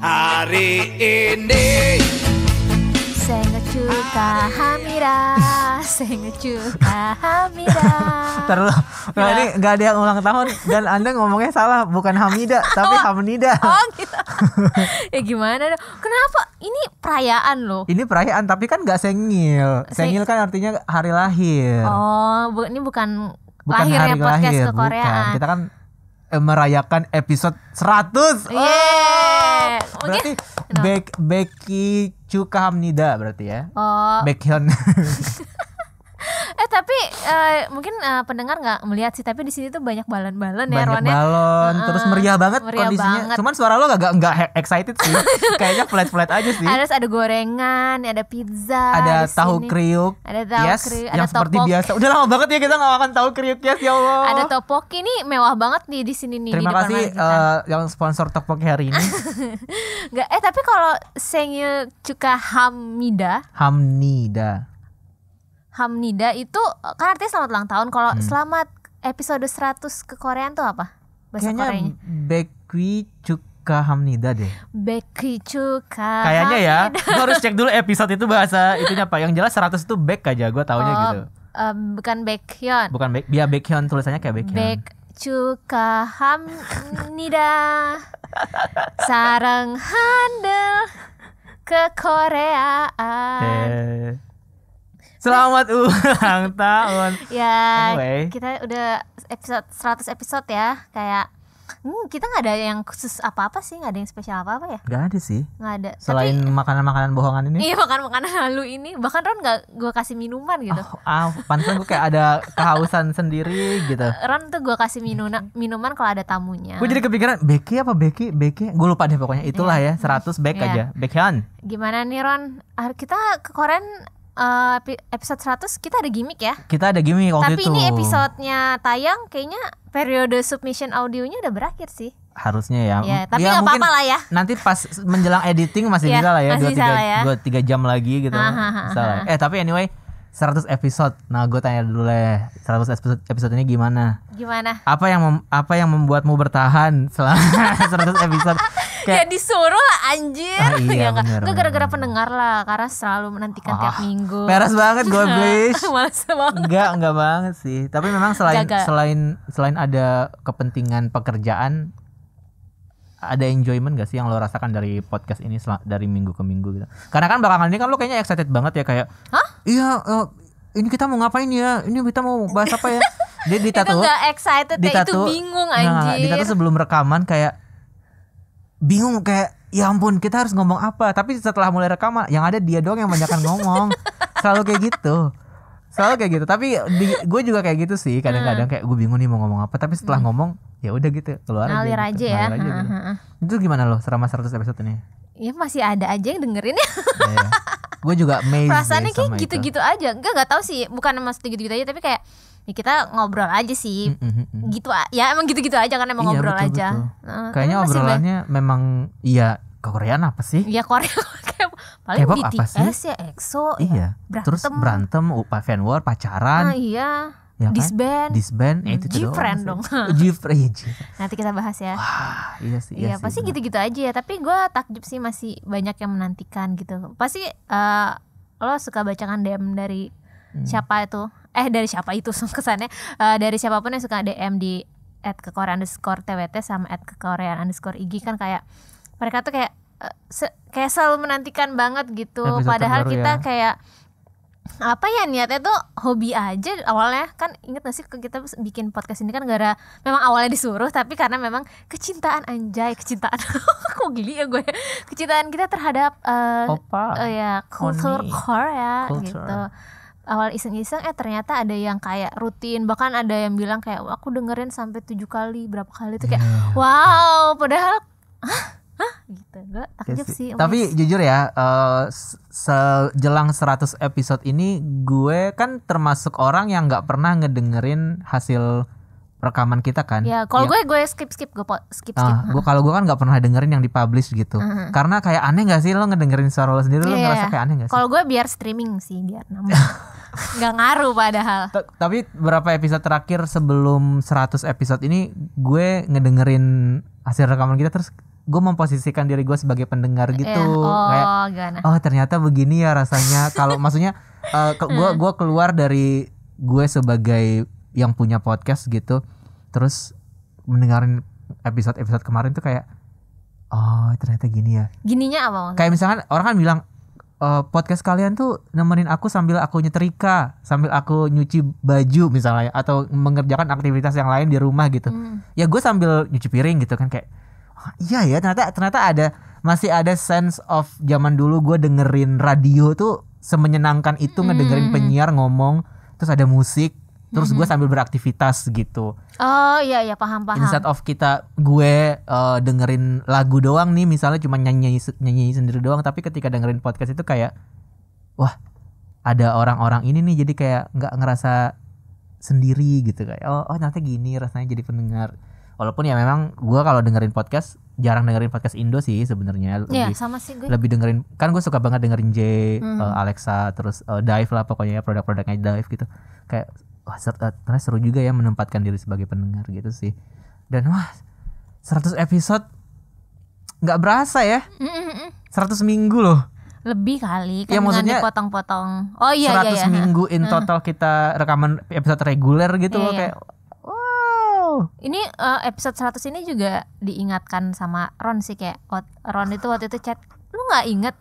Hari ini Sengecuka Hamida, Sengecuka Hamida. Terus ini nggak ada yang ulang tahun dan Anda ngomongnya salah, bukan Hamida tapi Hamnida. Oh gitu. Ya gimana dong? Kenapa? Ini perayaan loh. Ini perayaan tapi kan nggak sengil. Sengil kan artinya hari lahir. Oh, ini bukan hari lahirnya podcast lahir, kekoreaan. bukan. Kita kan merayakan episode 100. Yeah. Berarti Becky Cuka Hamnida berarti ya. Oh. Baekhyun. Tapi mungkin pendengar nggak melihat sih, tapi di sini tuh banyak balon-balon ya, Banyak Ron ya. balon, terus meriah banget kondisinya. Banget. Cuman suara lo nggak excited sih. Kayaknya flat aja sih. Ada gorengan, ada pizza, Ada di tahu sini. kriuk. Ada tahu Yes, kriuk, yang ada seperti tteokbokki. biasa. Udah lama banget ya kita nggak makan tahu kriuk, yes, ya Allah. Ada tteokbokki nih, mewah banget nih di sini nih. Terima di depan kasih mata kita. yang sponsor tteokbokki hari ini. Nggak, tapi kalau Sengecuka Hamnida itu kan artinya selamat ulang tahun. Kalau selamat episode 100 ke Koreaan tuh apa? Bahasa Kayaknya Koreanya. Becky Cuka Hamnida deh. Becky Cuka. Kayaknya ya. Gue harus cek dulu episode itu bahasa itunya apa. Yang jelas 100 itu Bek aja, gue taunya gitu. Bukan Baekhyun. Bukan Baekhyun, tulisannya kayak Baekhyun. Bek Cuka Hamnida. Sarang handel ke Koreaan. Selamat ulang tahun. Ya, Anyway. kita udah 100 episode ya. Kayak kita nggak ada yang khusus apa-apa sih, nggak ada yang spesial apa-apa ya. Gak ada sih. Nggak ada. Selain makanan-makanan bohongan ini. Iya, makan-makanan halu ini. Bahkan Ron nggak gue kasih minuman gitu. Pantesan gue kayak ada kehausan sendiri gitu. Ron tuh gue kasih minuman kalau ada tamunya. Gue jadi kepikiran Becky apa Becky? Gue lupa deh pokoknya. Itulah ya 100 Bek Iya. aja. Baekhyun. Gimana nih Ron? Kita ke Korean episode 100 kita ada gimmick ya. Kita ada gimmick waktu Tapi itu. ini episodenya tayang kayaknya periode submission audionya udah berakhir sih. Harusnya ya. Ya, tapi nggak mungkin apa-apa lah ya. Nanti pas menjelang editing masih Ya, bisa lah ya. masih bisa lah ya. 2-3 jam lagi gitu. Bisa lah. Tapi anyway 100 episode. Nah gue tanya dulu lah 100 episode ini gimana? Gimana? Apa yang membuatmu bertahan selama 100 episode? Ya disuruh lah anjir. Iya, Ya nggak? bener, Itu gara-gara bener. pendengar lah, karena selalu menantikan tiap minggu. Peres banget gue Blish. Males banget. Enggak banget sih. Tapi memang selain Gagal. selain ada kepentingan pekerjaan, ada enjoyment gak sih yang lo rasakan dari podcast ini dari minggu ke minggu gitu? Karena kan belakangan ini kan lo kayaknya excited banget ya kayak, Hah? Iya, ini kita mau ngapain ya? Ini kita mau bahas apa ya? Dia di Itu tato. nggak excited ya, itu tato- bingung Nah, di anjir. tato sebelum rekaman kayak bingung kayak ya ampun kita harus ngomong apa, tapi setelah mulai rekaman yang ada dia doang yang banyakan ngomong. Selalu kayak gitu tapi gue juga kayak gitu sih kadang-kadang kayak gue bingung nih mau ngomong apa, tapi setelah ngomong ya udah gitu keluar Ngalir aja gitu. ya. Ngalir aja gitu. Itu gimana lo selama 100 episode ini? Ya masih ada aja yang dengerin ya. Ya. Gue juga amazed Perasaannya deh sama kayak itu. gitu-gitu aja. Enggak tahu sih, bukan maksudnya gitu-gitu aja, tapi kayak ya kita ngobrol aja sih. Gitu ya, emang gitu-gitu aja kan, emang Iya, ngobrol betul, aja. betul. Kayaknya masih obrolannya memang iya Koreaan apa sih? ya Korea kayak paling K-pop apa BTS sih? ya, EXO Iya. ya, Terus berantem, fan war, pacaran, iya. ya kan? Disband. Disband, itu G-Friend doang dong. sih. G-Friend. Nanti kita bahas ya. Iya sih. Iya pasti benar. gitu-gitu aja ya. Tapi gue takjub sih masih banyak yang menantikan gitu. Pasti lo suka bacakan DM dari siapa itu? Dari siapa itu kesannya? Dari siapapun yang suka DM di @kekorean_twt sama @kekorean_ig kan kayak mereka tuh kayak kayak selalu menantikan banget gitu. Episode Padahal terbaru kita ya. kayak apa ya, niatnya tuh hobi aja awalnya kan. Ingat gak sih kita bikin podcast ini kan gara memang awalnya disuruh, tapi karena memang kecintaan kok geli ya gue, kecintaan kita terhadap Opa. ya kultur Oni. Korea Culture. gitu. Awal iseng-iseng ternyata ada yang kayak rutin, bahkan ada yang bilang kayak aku dengerin sampai 7 kali berapa kali tuh kayak wow, padahal gitu. Gue takjub Iya sih. Tapi jujur ya, sejelang 100 episode ini gue kan termasuk orang yang nggak pernah ngedengerin hasil rekaman kita kan. Ya, kalau gue skip. Gue kalau gue kan nggak pernah dengerin yang dipublish gitu. Karena kayak aneh nggak sih lo ngedengerin suara lo sendiri, lo ngerasa kayak aneh nggak sih? Kalau gue biar streaming sih, biar nambah. Nggak ngaruh padahal. Tapi berapa episode terakhir sebelum 100 episode ini gue ngedengerin hasil rekaman kita, terus gue memposisikan diri gue sebagai pendengar gitu. Kayak ternyata begini ya rasanya. Kalau maksudnya gue keluar dari gue sebagai yang punya podcast gitu, terus mendengarin episode kemarin tuh kayak ternyata gini ya. Gininya apa maksudnya? Kayak misalkan orang kan bilang podcast kalian tuh nemenin aku sambil aku nyetrika, sambil aku nyuci baju misalnya, atau mengerjakan aktivitas yang lain di rumah gitu. Ya gue sambil nyuci piring gitu kan, kayak iya ya, ternyata masih ada sense of zaman dulu gue dengerin radio tuh semenyenangkan itu, ngedengerin penyiar ngomong terus ada musik, terus gue sambil beraktivitas gitu. Oh iya paham. Instead of gue dengerin lagu doang nih, misalnya cuma nyanyi sendiri doang, tapi ketika dengerin podcast itu kayak wah ada orang-orang ini nih, jadi kayak nggak ngerasa sendiri gitu, kayak ternyata gini rasanya jadi pendengar. Walaupun ya memang gue kalau dengerin podcast jarang dengerin podcast Indo sih sebenarnya. Iya sama sih gue. Lebih dengerin, kan gue suka banget dengerin Alexa, terus Dive lah pokoknya, produk-produknya Dive gitu. Kayak ternyata seru juga ya menempatkan diri sebagai pendengar gitu sih. Dan 100 episode nggak berasa ya. 100 minggu loh. Lebih kali kan, ya, maksudnya dipotong-potong. Oh iya 100 minggu in total kita rekaman episode reguler gitu loh, kayak ini episode 100 ini juga diingatkan sama Ron sih, kayak Ron itu waktu itu chat, lu nggak inget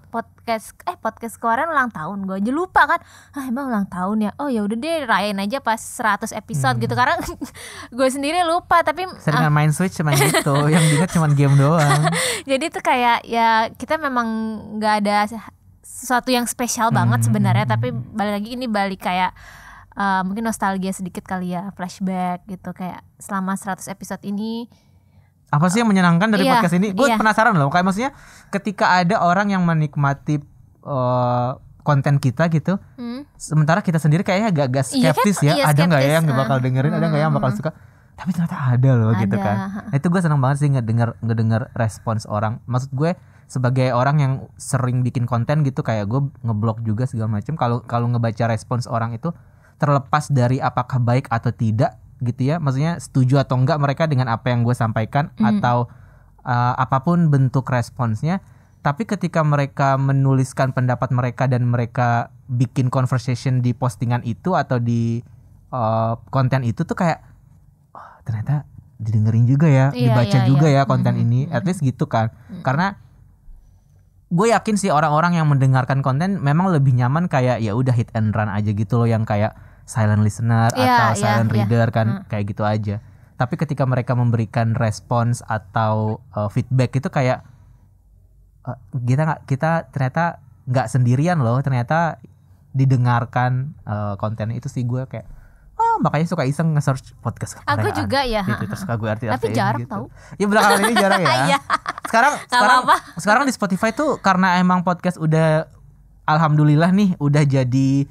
podcast kemarin ulang tahun? Gue aja lupa kan. Emang ulang tahun ya? Oh ya udah deh, rayain aja pas 100 episode gitu, karena gue sendiri lupa. Tapi seringan main Switch cuman gitu, yang diingat cuman game doang. Jadi tuh kayak ya kita memang nggak ada sesuatu yang spesial banget sebenarnya, tapi balik kayak mungkin nostalgia sedikit kali ya, flashback gitu, kayak selama 100 episode ini apa sih yang menyenangkan dari podcast ini? Gue penasaran loh, kayak maksudnya ketika ada orang yang menikmati konten kita gitu, sementara kita sendiri kayaknya agak skeptis ada nggak ya yang bakal dengerin, ada nggak yang bakal suka, tapi ternyata ada loh gitu kan. Itu gue senang banget sih ngedenger respons orang. Maksud gue sebagai orang yang sering bikin konten gitu, kayak gue ngeblog juga segala macam, kalau ngebaca respons orang itu, terlepas dari apakah baik atau tidak gitu ya, maksudnya setuju atau enggak mereka dengan apa yang gue sampaikan, atau apapun bentuk responsnya, tapi ketika mereka menuliskan pendapat mereka dan mereka bikin conversation di postingan itu atau di konten itu tuh kayak ternyata didengerin juga ya, dibaca juga ya konten ini, at least gitu kan. Karena gue yakin sih orang-orang yang mendengarkan konten memang lebih nyaman kayak ya udah hit and run aja gitu loh, yang kayak silent listener atau silent reader kan, kayak gitu aja. Tapi ketika mereka memberikan respons atau feedback itu kayak kita ternyata nggak sendirian loh, ternyata didengarkan konten itu sih. Gue kayak makanya suka iseng nge-search podcast kekoreaan. Aku juga ya. Gitu, terus gue arti-artiin. Tapi jarang gitu. tau. Ya belakangan ini jarang ya. Sekarang di Spotify tuh karena emang podcast udah alhamdulillah nih udah jadi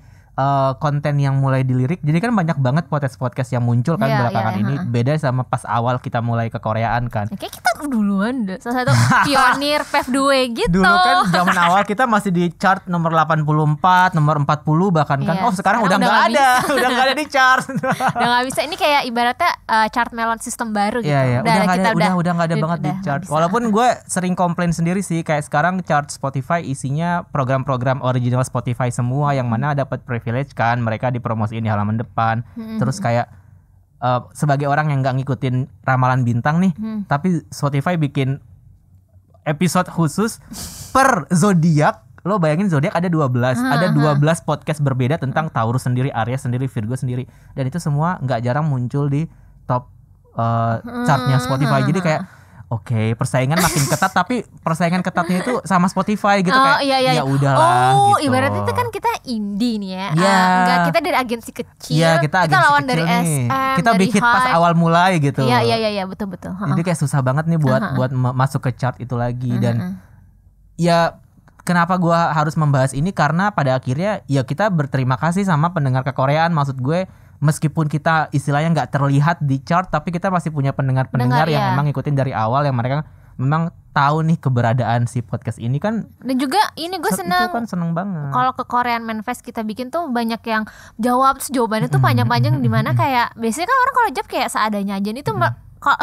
konten yang mulai dilirik. Jadi kan banyak banget podcast yang muncul kan belakangan ini. Beda sama pas awal kita mulai ke Koreaan kan. Kayak kita duluan deh, salah satu pionir PEV2 gitu. Dulu kan zaman awal kita masih di chart nomor 84, nomor 40 bahkan kan. Sekarang udah nggak ada. Udah nggak ada di chart. Udah nggak bisa. Ini kayak ibaratnya chart melon sistem baru gitu. Iya. Udah nggak ada banget di chart. Walaupun gue sering komplain sendiri sih, kayak sekarang chart Spotify isinya program-program original Spotify semua, yang mana dapat privilege kan, mereka dipromosiin di halaman depan. Terus kayak sebagai orang yang nggak ngikutin ramalan bintang nih, tapi Spotify bikin episode khusus per zodiak. Lo bayangin zodiak ada 12, ada 12 podcast berbeda tentang Taurus sendiri, Aries sendiri, Virgo sendiri, dan itu semua nggak jarang muncul di top chartnya Spotify. Jadi kayak oke, persaingan makin ketat, tapi persaingan ketatnya itu sama Spotify gitu, kayak ya udahlah gitu. Ibaratnya itu kan kita indie nih ya. Iya. Kita dari agensi kecil. Iya, kita lawan kecil dari nih. SM, kita dari bikin pas awal mulai gitu. Iya, betul. Jadi kayak susah banget nih buat masuk ke chart itu lagi. Dan ya kenapa gua harus membahas ini, karena pada akhirnya ya kita berterima kasih sama pendengar kekoreaan. Maksud gue meskipun kita istilahnya nggak terlihat di chart, tapi kita masih punya pendengar-pendengar yang memang ngikutin dari awal, yang mereka memang tahu nih keberadaan si podcast ini kan. Dan juga ini gue seneng, itu kan seneng banget kalau ke Korean Manifest kita bikin tuh banyak yang jawab, terus jawabannya tuh panjang-panjang, dimana kayak biasanya kan orang kalau jawab kayak seadanya aja. Itu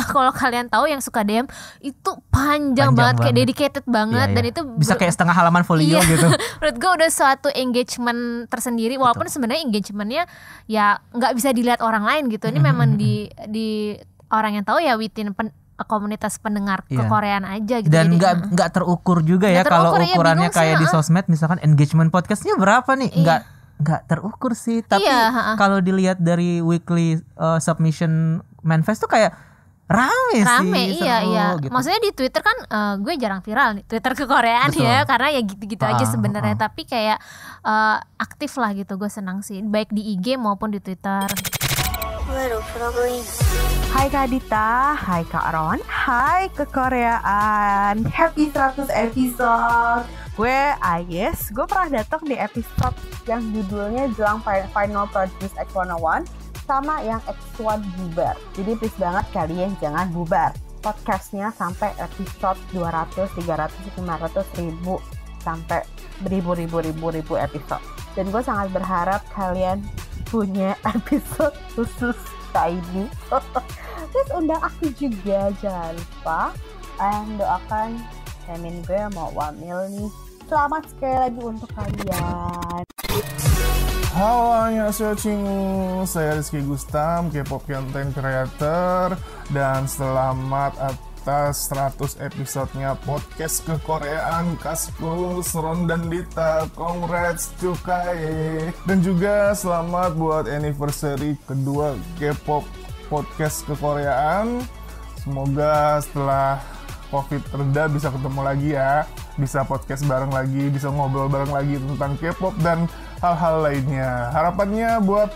kalau kalian tahu yang suka DM itu panjang banget, kayak dedicated banget. Dan itu bisa kayak setengah halaman folio gitu. Menurut gue udah suatu engagement tersendiri, walaupun sebenarnya engagementnya ya nggak bisa dilihat orang lain gitu. Ini memang di orang yang tahu ya within komunitas pendengar kekoreaan aja gitu. Dan nggak terukur juga ya kalau ukurannya kayak di sosmed, misalkan engagement podcastnya berapa nih, nggak terukur sih. Tapi kalau dilihat dari weekly submission manifest tuh kayak rame sih, iya. gitu. Maksudnya di Twitter kan gue jarang viral nih Twitter kekoreaan ya, karena ya gitu-gitu aja sebenarnya. Tapi kayak aktif lah gitu, gue senang sih, baik di IG maupun di Twitter. Hai Kak Dita, hai Kak Ron, hai kekoreaan. Happy 100 episode. Gue Ayes, gue pernah datang di episode yang judulnya Jelang Final Produce X101 sama yang X1 bubar. Jadi please banget kalian jangan bubar. Podcastnya sampai episode 200, 300, 500, 1000 sampai beribu episode. Dan gue sangat berharap kalian punya episode khusus kayak ini. Terus undang aku juga, jangan lupa. Doakan Semin gue mau wamil nih. Selamat sekali lagi untuk kalian. Halo, annyeonghaseyo Chingu. Saya Rizky Gustam, K-pop content creator, dan selamat atas 100 episodenya podcast kekoreaan Kaskus, Ron dan Dita. Congrats, cukai. Dan juga selamat buat anniversary kedua K-pop podcast kekoreaan. Semoga setelah COVID reda bisa ketemu lagi ya, bisa podcast bareng lagi, bisa ngobrol bareng lagi tentang K-pop dan hal-hal lainnya. Harapannya buat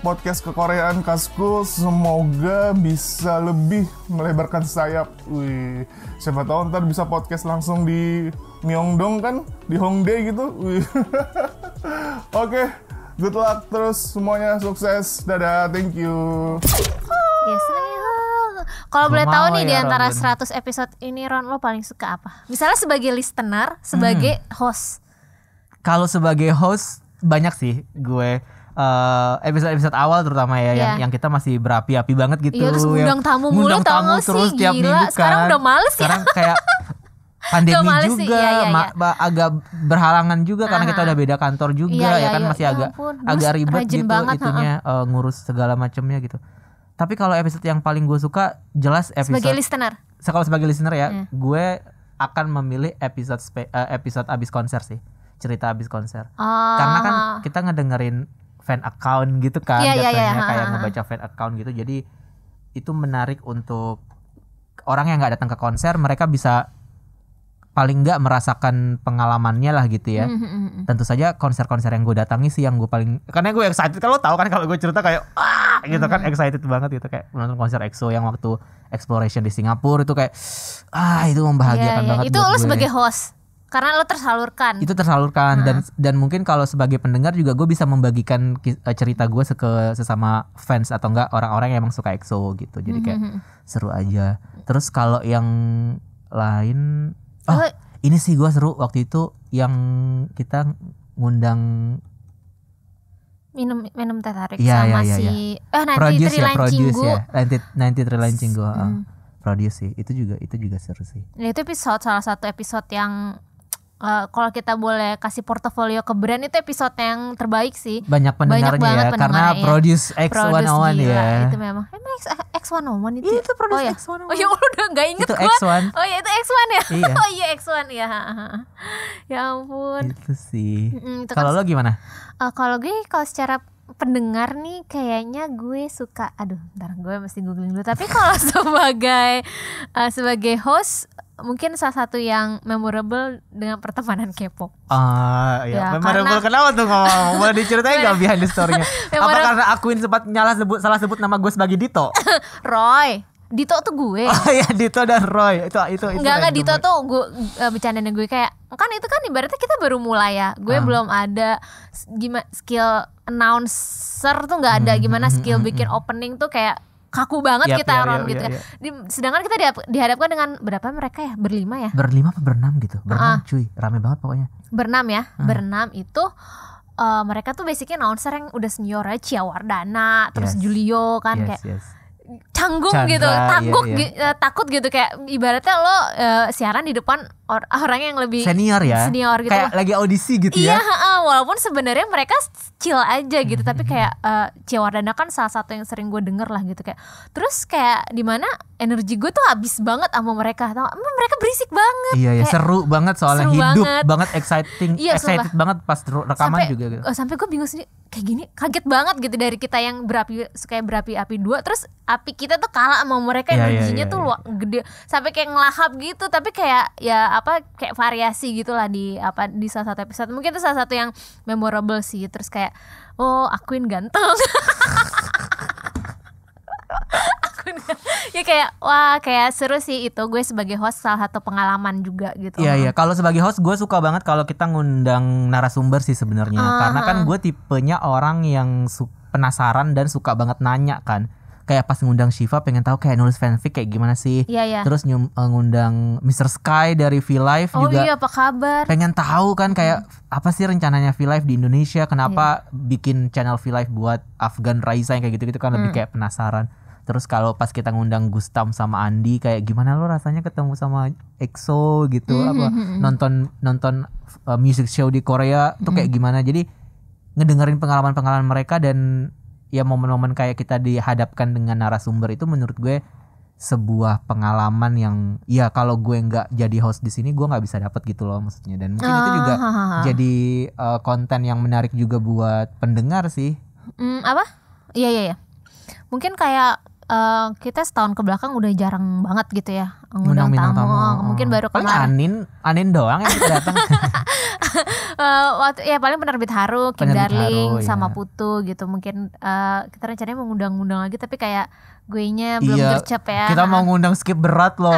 podcast kekoreaan Kaskus semoga bisa lebih melebarkan sayap. Wih, siapa tahu ntar bisa podcast langsung di Myeongdong kan, di Hongdae gitu. Wih. Oke, good luck terus semuanya, sukses. Dadah, thank you. Yes, kalau boleh tahu nih, di antara Ron. 100 episode ini Ron, lo paling suka apa? Misalnya sebagai listener, sebagai host. Kalau sebagai host banyak sih gue, episode awal terutama ya, yang kita masih berapi-api banget gitu. Iya, terus ngundang tamu mulu, tau gak sih? Terus tiap minggu kan. Sekarang udah males ya. Sekarang kayak pandemi juga, agak berhalangan juga karena kita udah beda kantor juga, ya kan masih agak ribet gitu itunya, ngurus segala macamnya gitu. Tapi kalau episode yang paling gue suka jelas episode sebagai listener. Kalau sebagai listener ya, gue akan memilih episode abis konser sih, cerita abis konser. Karena kan kita ngedengerin fan account gitu kan, jatuhnya kayak ngebaca fan account gitu. Jadi itu menarik untuk orang yang nggak datang ke konser, mereka bisa paling nggak merasakan pengalamannya lah gitu ya. Tentu saja konser-konser yang gue datangi sih yang gue paling, karena gue excited. Kalau tahu kan kalau gue cerita kayak gitu kan, excited banget gitu, kayak menonton konser EXO yang waktu Exploration di Singapura itu kayak itu membahagiakan banget. Itu buat lo gue. sebagai host karena lo tersalurkan. Itu tersalurkan dan mungkin kalau sebagai pendengar juga gue bisa membagikan cerita gue ke sesama fans atau enggak orang-orang yang emang suka EXO gitu. Jadi kayak seru aja. Terus kalau yang lain, ini sih gue seru waktu itu yang kita ngundang minum teh tarik sama si Produce ya, Trilancinggu. 90 Trilancinggu. Produce sih, itu juga seru sih. Nah, itu salah satu episode yang kalau kita boleh kasih portofolio ke brand, itu episode yang terbaik sih. Banyak pendengarnya ya, karena Produce X101 ya. Itu memang X101 itu. Itu Produce X101. Oh ya udah nggak inget itu gua. X1. Oh ya itu X1 ya. Iya. Oh iya X1 ya. Ya ampun. Itu sih. Kalau lo gimana? Kalau gue secara pendengar nih kayaknya gue suka, bentar gue mesti googling dulu. Tapi kalau sebagai host mungkin salah satu yang memorable dengan pertemanan K-pop. Iya. Memorable kenapa tuh ngomong? Boleh diceritain nggak behind the story-nya? Apa karena akuin sempat salah sebut nama gue sebagai Dito? Roy. Dito tuh gue. Oh iya, Dito dan Roy. Itu Enggak random. Dito tuh gue bercandain gue kayak kan itu kan ibaratnya kita baru mulai ya. Gue belum ada gimana skill announcer tuh nggak ada, gimana skill bikin opening tuh kayak kaku banget Yap, kita yap, Ron yap, gitu yap, kan. yap. Sedangkan kita dihadapkan dengan berapa mereka ya? Berlima ya? Berlima apa berenam gitu? Berenam cuy, rame banget pokoknya. Berenam ya. Berenam itu mereka tuh basicnya announcer yang udah senior aja, Cia Wardana, terus Yes. Julio kan kayak Yes. canggung Chandra, gitu, iya. takut gitu kayak ibaratnya lo siaran di depan orang yang lebih Senior ya. senior gitu. Kayak lagi audisi gitu Iya, ya. walaupun sebenarnya mereka chill aja gitu, tapi kayak Cia Wardana kan salah satu yang sering gue denger lah gitu kayak. Terus kayak di mana energi gue tuh habis banget sama mereka, tau gak? Mereka berisik banget. Iya ya, Kayak seru banget soalnya, seru hidup banget. banget, excited Sumpah. banget pas rekaman juga gitu. Sampai gue bingung sendiri kayak gini, kaget banget gitu dari kita yang berapi-api dua, terus api kita tuh kalah sama mereka, Iya, energinya iya, tuh iya. gede sampai kayak ngelahap gitu, tapi kayak ya apa kayak variasi gitulah di salah satu episode. Mungkin itu salah satu yang memorable sih. Terus kayak Akuin ganteng. Ya kayak wah kayak seru sih itu, gue sebagai host salah satu pengalaman juga gitu. Iya. Kalau sebagai host gue suka banget kalau kita ngundang narasumber sih sebenarnya. Karena kan gue tipenya orang yang penasaran dan suka banget nanya kan. Kayak pas ngundang Shiva pengen tahu kayak nulis fanfic kayak gimana sih. Iya. Terus ngundang Mr. Sky dari V-Live Oh juga. iya, apa kabar? Pengen tahu kan kayak apa sih rencananya V-Live di Indonesia, kenapa bikin channel V-Live buat Afgan Raisa yang kayak gitu-gitu kan, lebih kayak penasaran. Terus kalau pas kita ngundang Gustam sama Andi kayak gimana lo rasanya ketemu sama EXO gitu, apa nonton music show di Korea tuh kayak gimana. Jadi ngedengerin pengalaman-pengalaman mereka, dan ya momen-momen kayak kita dihadapkan dengan narasumber itu menurut gue sebuah pengalaman yang ya kalau gue nggak jadi host di sini gue nggak bisa dapat gitu loh maksudnya. Dan mungkin itu juga jadi konten yang menarik juga buat pendengar sih. Apa? Iya. Mungkin kayak kita setahun ke belakang udah jarang banget gitu ya ngundang Bintang tamu. Mungkin baru paling kemarin. Anin doang yang bisa datang. Waktu ya paling Penerbit Haru, Kim Penerbit Darling Haru, sama ya. Putu gitu. Mungkin kita rencananya mau ngundang lagi, tapi kayak guenya belum Iya, gercep ya. kita mau ngundang skip berat loh.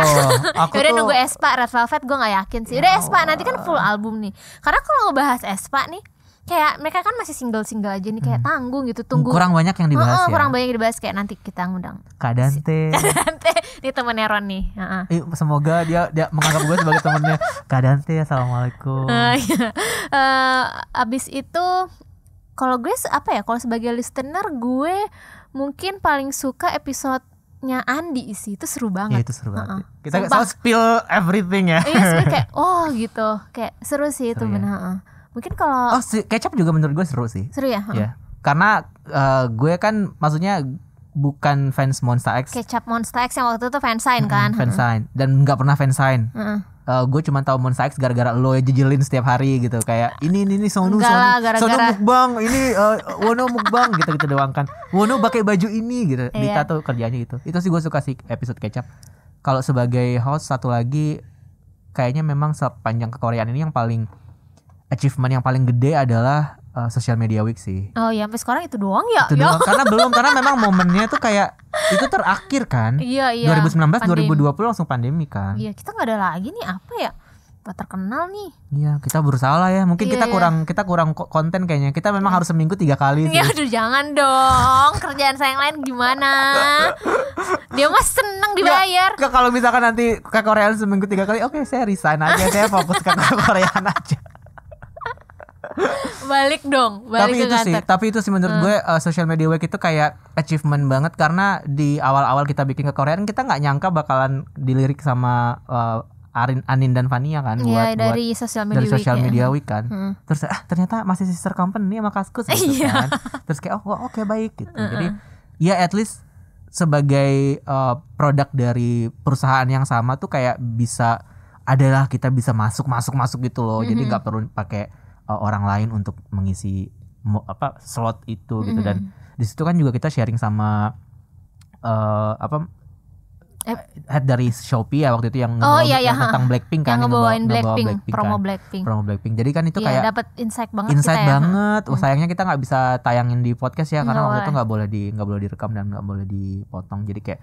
Aku Udah tuh nunggu Espa Red Velvet, gue nggak yakin sih. Udah Espa nanti kan full album nih. Karena kalau ngebahas Espa nih, kayak mereka kan masih single aja nih, kayak tanggung gitu, tunggu. kurang banyak yang dibahas ya. Kurang banyak yang dibahas, kayak nanti kita ngundang. Kak Dante. Ini temennya Ron nih. Semoga dia menganggap gue sebagai temennya. Kak Dante, assalamualaikum. Iya. Abis itu kalau gue apa ya, kalau sebagai listener gue mungkin paling suka episodenya Andi sih, itu seru banget. Ya itu seru banget. Kita Sumpah. soal spill everything ya. Iya sih, kayak gitu, kayak seru sih itu Seru ya. benar. Mungkin kalau Oh, si Kecap juga menurut gue seru sih. seru ya. Ya. Karena gue kan maksudnya bukan fans Monsta X. Kecap Monsta X yang waktu itu fansign kan. Fansign, dan nggak pernah fansign. Gue cuma tahu Monsta X gara-gara lo jejelin setiap hari gitu, kayak ini Sonu Enggak lah, gara-gara- Sonu mukbang, ini Wono mukbang gitu doang kan. Wono pakai baju ini gitu. Iya. Dita tuh kerjanya gitu. Itu sih gue suka sih episode Kecap. Kalau sebagai host satu lagi, kayaknya memang sepanjang kekoreaan ini yang paling achievement yang paling gede adalah Social Media Week sih. Oh ya, sampai sekarang itu doang ya. Itu doang. Karena memang momennya tuh kayak itu terakhir kan. Iya. 2019 Pandemi. 2020 langsung pandemi kan. Iya, kita nggak ada lagi nih, apa ya? Gak terkenal nih. Iya, kita berusaha lah ya. Mungkin Iya, kita kurang konten kayaknya. Kita memang harus seminggu 3 kali sih. Ya aduh, jangan dong. Kerjaan saya yang lain gimana? Dia mah seneng dibayar. Ya, kalau misalkan nanti ke Korea seminggu 3 kali, oke saya resign aja. Saya fokus ke Koreaan aja. Balik dong, balik ke kantor. Tapi itu sih menurut gue Social Media Week itu kayak achievement banget, karena di awal-awal kita bikin ke Koreaan kita nggak nyangka bakalan dilirik sama Anin dan Fania kan Iya, buat dari Social Media dari Week Social ya. Media Week kan. Terus ternyata masih sister company sama Kaskus gitu Iya. kan. Terus kayak oke baik gitu. Jadi ya at least sebagai produk dari perusahaan yang sama tuh kayak bisa adalah kita bisa masuk gitu loh. Jadi nggak perlu pakai orang lain untuk mengisi slot itu gitu. Dan di situ kan juga kita sharing sama head dari Shopee ya waktu itu yang iya, tentang Blackpink kan, yang ngebawain ngebawa Blackpink, kan. promo Blackpink. Promo Blackpink. Jadi kan itu Iya, kayak dapat insight banget insight kita ya. banget. Sayangnya kita nggak bisa tayangin di podcast ya, karena Nggak waktu itu boleh. nggak boleh direkam dan nggak boleh dipotong. Jadi kayak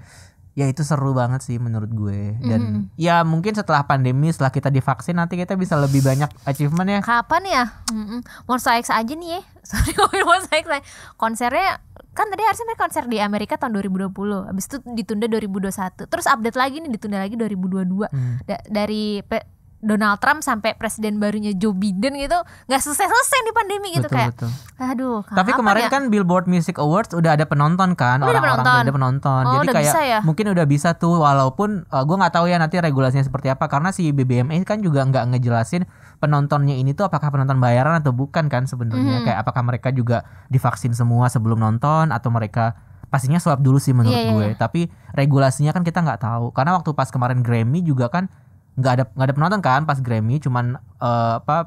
ya itu seru banget sih menurut gue. Dan ya mungkin setelah pandemi, setelah kita divaksin nanti kita bisa lebih banyak achievement ya. Kapan ya? Monster X aja nih ya. Sorry ngomongin Monster X. Konsernya kan tadi harusnya mereka konser di Amerika tahun 2020. Habis itu ditunda 2021. Terus update lagi nih ditunda lagi 2022. Dari Donald Trump sampai presiden barunya Joe Biden gitu nggak selesai di pandemi gitu. Betul, kayak betul. aduh. Tapi kemarin ya? kan Billboard Music Awards udah ada penonton kan, orang-orang udah ada penonton. Oh, jadi udah kayak bisa ya? mungkin udah bisa tuh, walaupun gue nggak tahu ya nanti regulasinya seperti apa, karena si BBMA kan juga nggak ngejelasin penontonnya ini tuh apakah penonton bayaran atau bukan kan sebenarnya. Kayak apakah mereka juga divaksin semua sebelum nonton atau mereka pastinya swab dulu sih menurut gue. Tapi regulasinya kan kita nggak tahu, karena waktu pas kemarin Grammy juga kan nggak ada penonton kan pas Grammy, cuman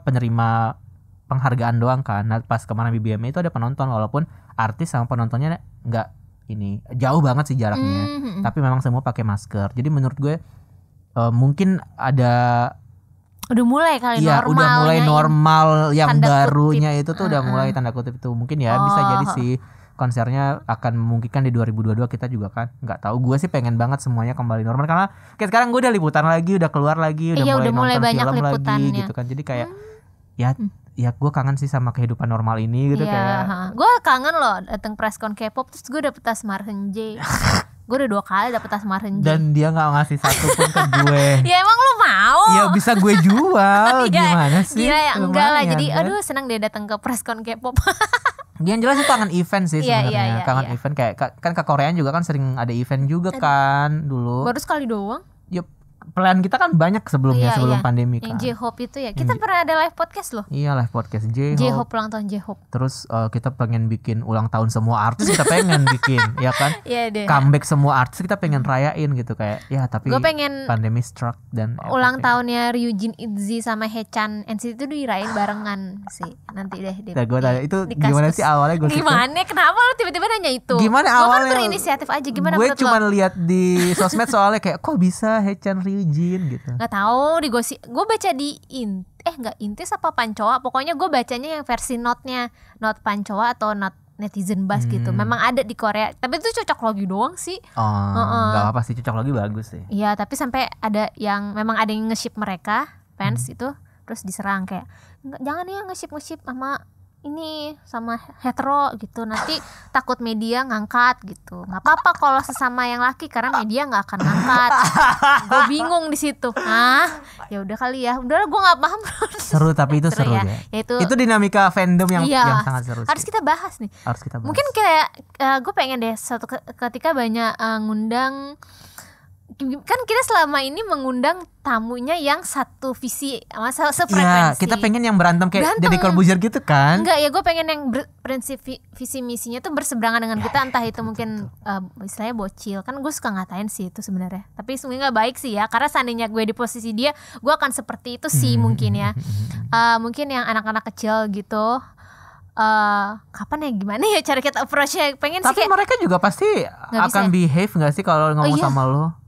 penerima penghargaan doang kan. Nah pas kemarin BBM itu ada penonton, walaupun artis sama penontonnya nggak ini jauh banget sih jaraknya, tapi memang semua pakai masker. Jadi menurut gue mungkin ada udah mulai kali ya normalnya, udah mulai normal yang tanda barunya kutip. itu tuh udah mulai tanda kutip itu mungkin ya bisa jadi sih. Konsernya akan memungkinkan di 2022, kita juga kan nggak tahu. Gue sih pengen banget semuanya kembali normal, karena kayak sekarang gue udah liputan lagi, udah keluar lagi, udah mulai nonton banyak film liputannya lagi gitu kan. Jadi kayak ya gue kangen sih sama kehidupan normal ini gitu. Kayak gue kangen loh dateng presscon K-pop terus gue dapet tas Marhenje. Gue udah 2 kali dapet tas Marhenje. Dan dia nggak ngasih satu pun ke gue. Ya emang lu mau? Ya bisa gue jual. Gimana sih? Gila ya, enggak lah. Lumayan, Jadi kan? aduh senang dia datang ke presscon K-pop. Yang jelas itu kangen event sih sebenarnya. Kangen iya. event kayak kan ke Korea juga kan sering ada event juga kan dulu. Baru sekali doang. Ya plan kita kan banyak sebelumnya sebelum pandemi kan. Yang J-Hope itu ya. Kita pernah ada live podcast loh. Iya, live podcast J-Hope. J-Hope ulang tahun J-Hope. Terus kita pengen bikin ulang tahun semua artis, kita pengen bikin, ya kan? Iya deh. Comeback semua artis kita pengen rayain gitu kayak. Ya tapi Gue pengen pandemi struck dan ulang tahunnya Ryujin ITZY sama Haechan NCT itu dirayain barengan sih. Nanti deh Nah, gue tanya itu di gimana Kaskus. sih awalnya gue Gimana? Kenapa lu tiba-tiba nanya itu? Gimana Gue kan awalnya? berinisiatif aja. Gimana gue menurut cuma lo? lihat di sosmed soalnya kayak kok bisa Haechan Ryujin gitu. Nggak tahu di gosip. Gue baca di nggak Intis apa Pancoa. Pokoknya gue bacanya yang versi not Pancoa atau not netizen buzz gitu. Memang ada di Korea. Tapi itu cocok logi doang sih. Nggak apa sih, cocok lagi bagus sih. Iya, tapi sampai ada yang memang ada yang nge-ship mereka fans itu terus diserang kayak jangan ya nge-ship sama ini sama hetero gitu, nanti takut media ngangkat gitu. Nggak apa-apa kalau sesama yang laki karena media nggak akan ngangkat. Gue bingung di situ. Ya udah kali ya. Udahlah gue nggak paham. Seru tapi itu seru ya. Itu dinamika fandom yang sangat seru. Harus kita bahas nih. Harus kita bahas. Mungkin kayak gue pengen deh suatu ketika banyak ngundang. Kan kita selama ini mengundang tamunya yang satu visi, masa sefrekuensi. Iya, kita pengen yang berantem kayak Deddy Corbuzier gitu kan? Enggak ya, gue pengen yang prinsip visi misinya tuh berseberangan dengan kita, entah itu mungkin istilahnya bocil. Kan gue suka ngatain sih itu sebenarnya. Tapi sebenarnya nggak baik sih ya, karena seandainya gue di posisi dia, gue akan seperti itu sih mungkin ya. Mungkin yang anak-anak kecil gitu. Kapan ya, gimana ya cara kita approach-nya? Pengen tapi sih kayak, mereka juga pasti akan behave gak sih kalau ngomong sama lo?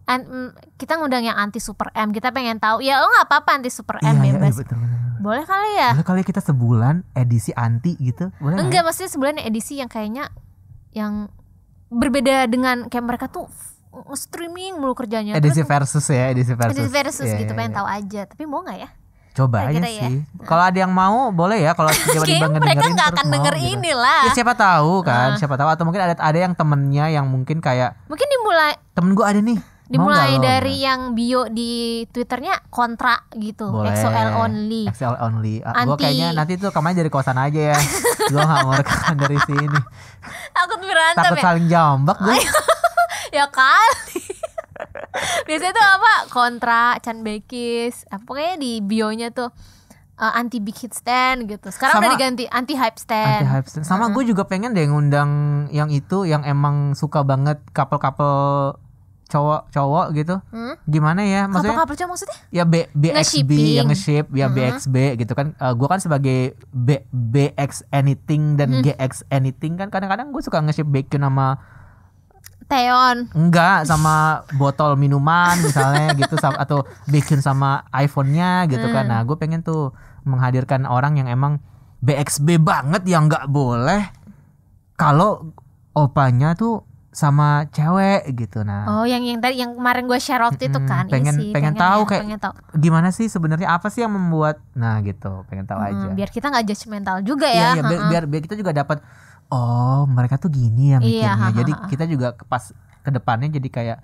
Kita ngundang yang anti Super M, kita pengen tahu ya. Nggak apa-apa anti Super M bebas. Betul. Boleh kali ya. Boleh kali kita sebulan edisi anti gitu. Boleh enggak, maksudnya sebulan edisi yang kayaknya yang berbeda dengan kayak mereka tuh streaming mulu kerjanya. Edisi versus ya, edisi versus gitu. Pengen tahu aja. Tapi mau nggak ya? Coba aja sih. Kalau ada yang mau boleh ya. Kalau kayaknya mereka nggak akan denger gitu. inilah. Ya siapa tahu kan, siapa tahu. Atau mungkin ada yang temennya yang mungkin kayak dimulai. Temen gue ada nih. Dimulai dari yang bio di Twitternya kontra gitu. Boleh. XOL only. XOL only. Gue kayaknya nanti tuh rekamannya dari kosan aja ya. Gue gak mau rekaman dari sini. Takut berantem. Takut saling jambak gue. Ya kali. Biasanya tuh apa? Kontra, Chan Bekis. Pokoknya di bionya tuh anti big hit stand gitu. Sekarang udah diganti anti hype stand. Sama gue juga pengen deh ngundang yang itu, yang emang suka banget couple-couple cowok gitu. Gimana ya maksudnya? Couple cowok maksudnya? Ya BXB yang nge-ship ya BXB gitu kan. Gue kan sebagai BX anything dan GX anything kan, kadang-kadang gue suka nge-ship Baekhyun sama Taeyeon. Enggak, sama botol minuman misalnya gitu, atau Baekhyun sama iPhone-nya gitu kan. Nah gue pengen tuh menghadirkan orang yang emang BXB banget, yang nggak boleh kalau opanya tuh sama cewek gitu. Nah, Oh, yang tadi yang kemarin gue share waktu itu kan. pengen tahu kayak pengen tahu. gimana sih sebenarnya, apa sih yang membuat, nah gitu, pengen tahu aja. Biar kita nggak judgmental juga Iya, ya. biar kita juga dapat, oh mereka tuh gini ya Iya, mikirnya. Jadi kita juga pas ke depannya jadi kayak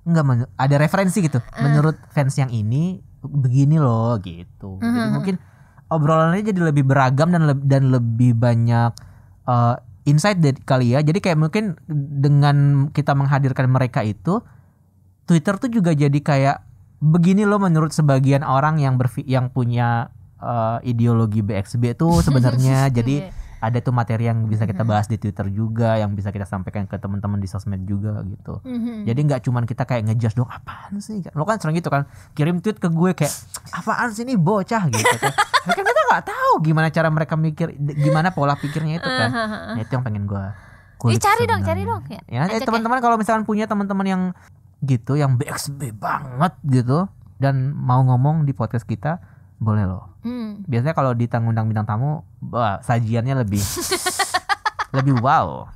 enggak ada referensi gitu. Menurut fans yang ini begini loh gitu. Jadi mungkin obrolannya jadi lebih beragam dan lebih banyak insight dari kali ya. Jadi kayak mungkin dengan kita menghadirkan mereka itu, Twitter tuh juga jadi kayak begini loh menurut sebagian orang yang punya ideologi BXB tuh sebenarnya. Jadi ada tuh materi yang bisa kita bahas di Twitter juga, yang bisa kita sampaikan ke teman-teman di sosmed juga gitu. Jadi nggak cuman kita kayak ngejudge dong, apaan sih? Lo kan sering gitu kan, kirim tweet ke gue kayak apaan sih ini bocah gitu kan. Kan kita nggak tahu gimana cara mereka mikir, gimana pola pikirnya itu kan. Nah, itu yang pengen gue kulik. Cari dong sebenarnya. ya. Ya teman-teman kalau misalkan punya teman-teman yang gitu, yang BXB banget gitu dan mau ngomong di podcast kita, boleh loh. Biasanya kalau ngundang bintang tamu, sajiannya lebih lebih wow.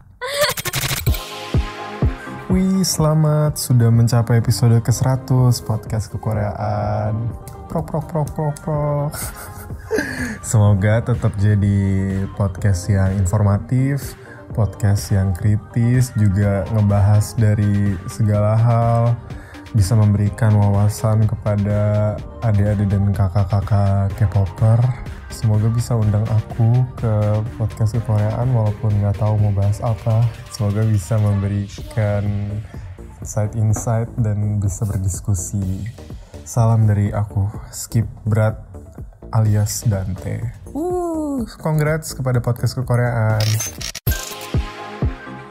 Wih, selamat sudah mencapai episode ke-100 podcast kekoreaan. Prok. Semoga tetap jadi podcast yang informatif, podcast yang kritis, juga ngebahas dari segala hal, bisa memberikan wawasan kepada adik-adik dan kakak-kakak K-popper. Semoga bisa undang aku ke podcast kekoreaan walaupun nggak tahu mau bahas apa. Semoga bisa memberikan insight dan bisa berdiskusi. Salam dari aku, Skip Brat alias Dante. Congrats kepada podcast kekoreaan.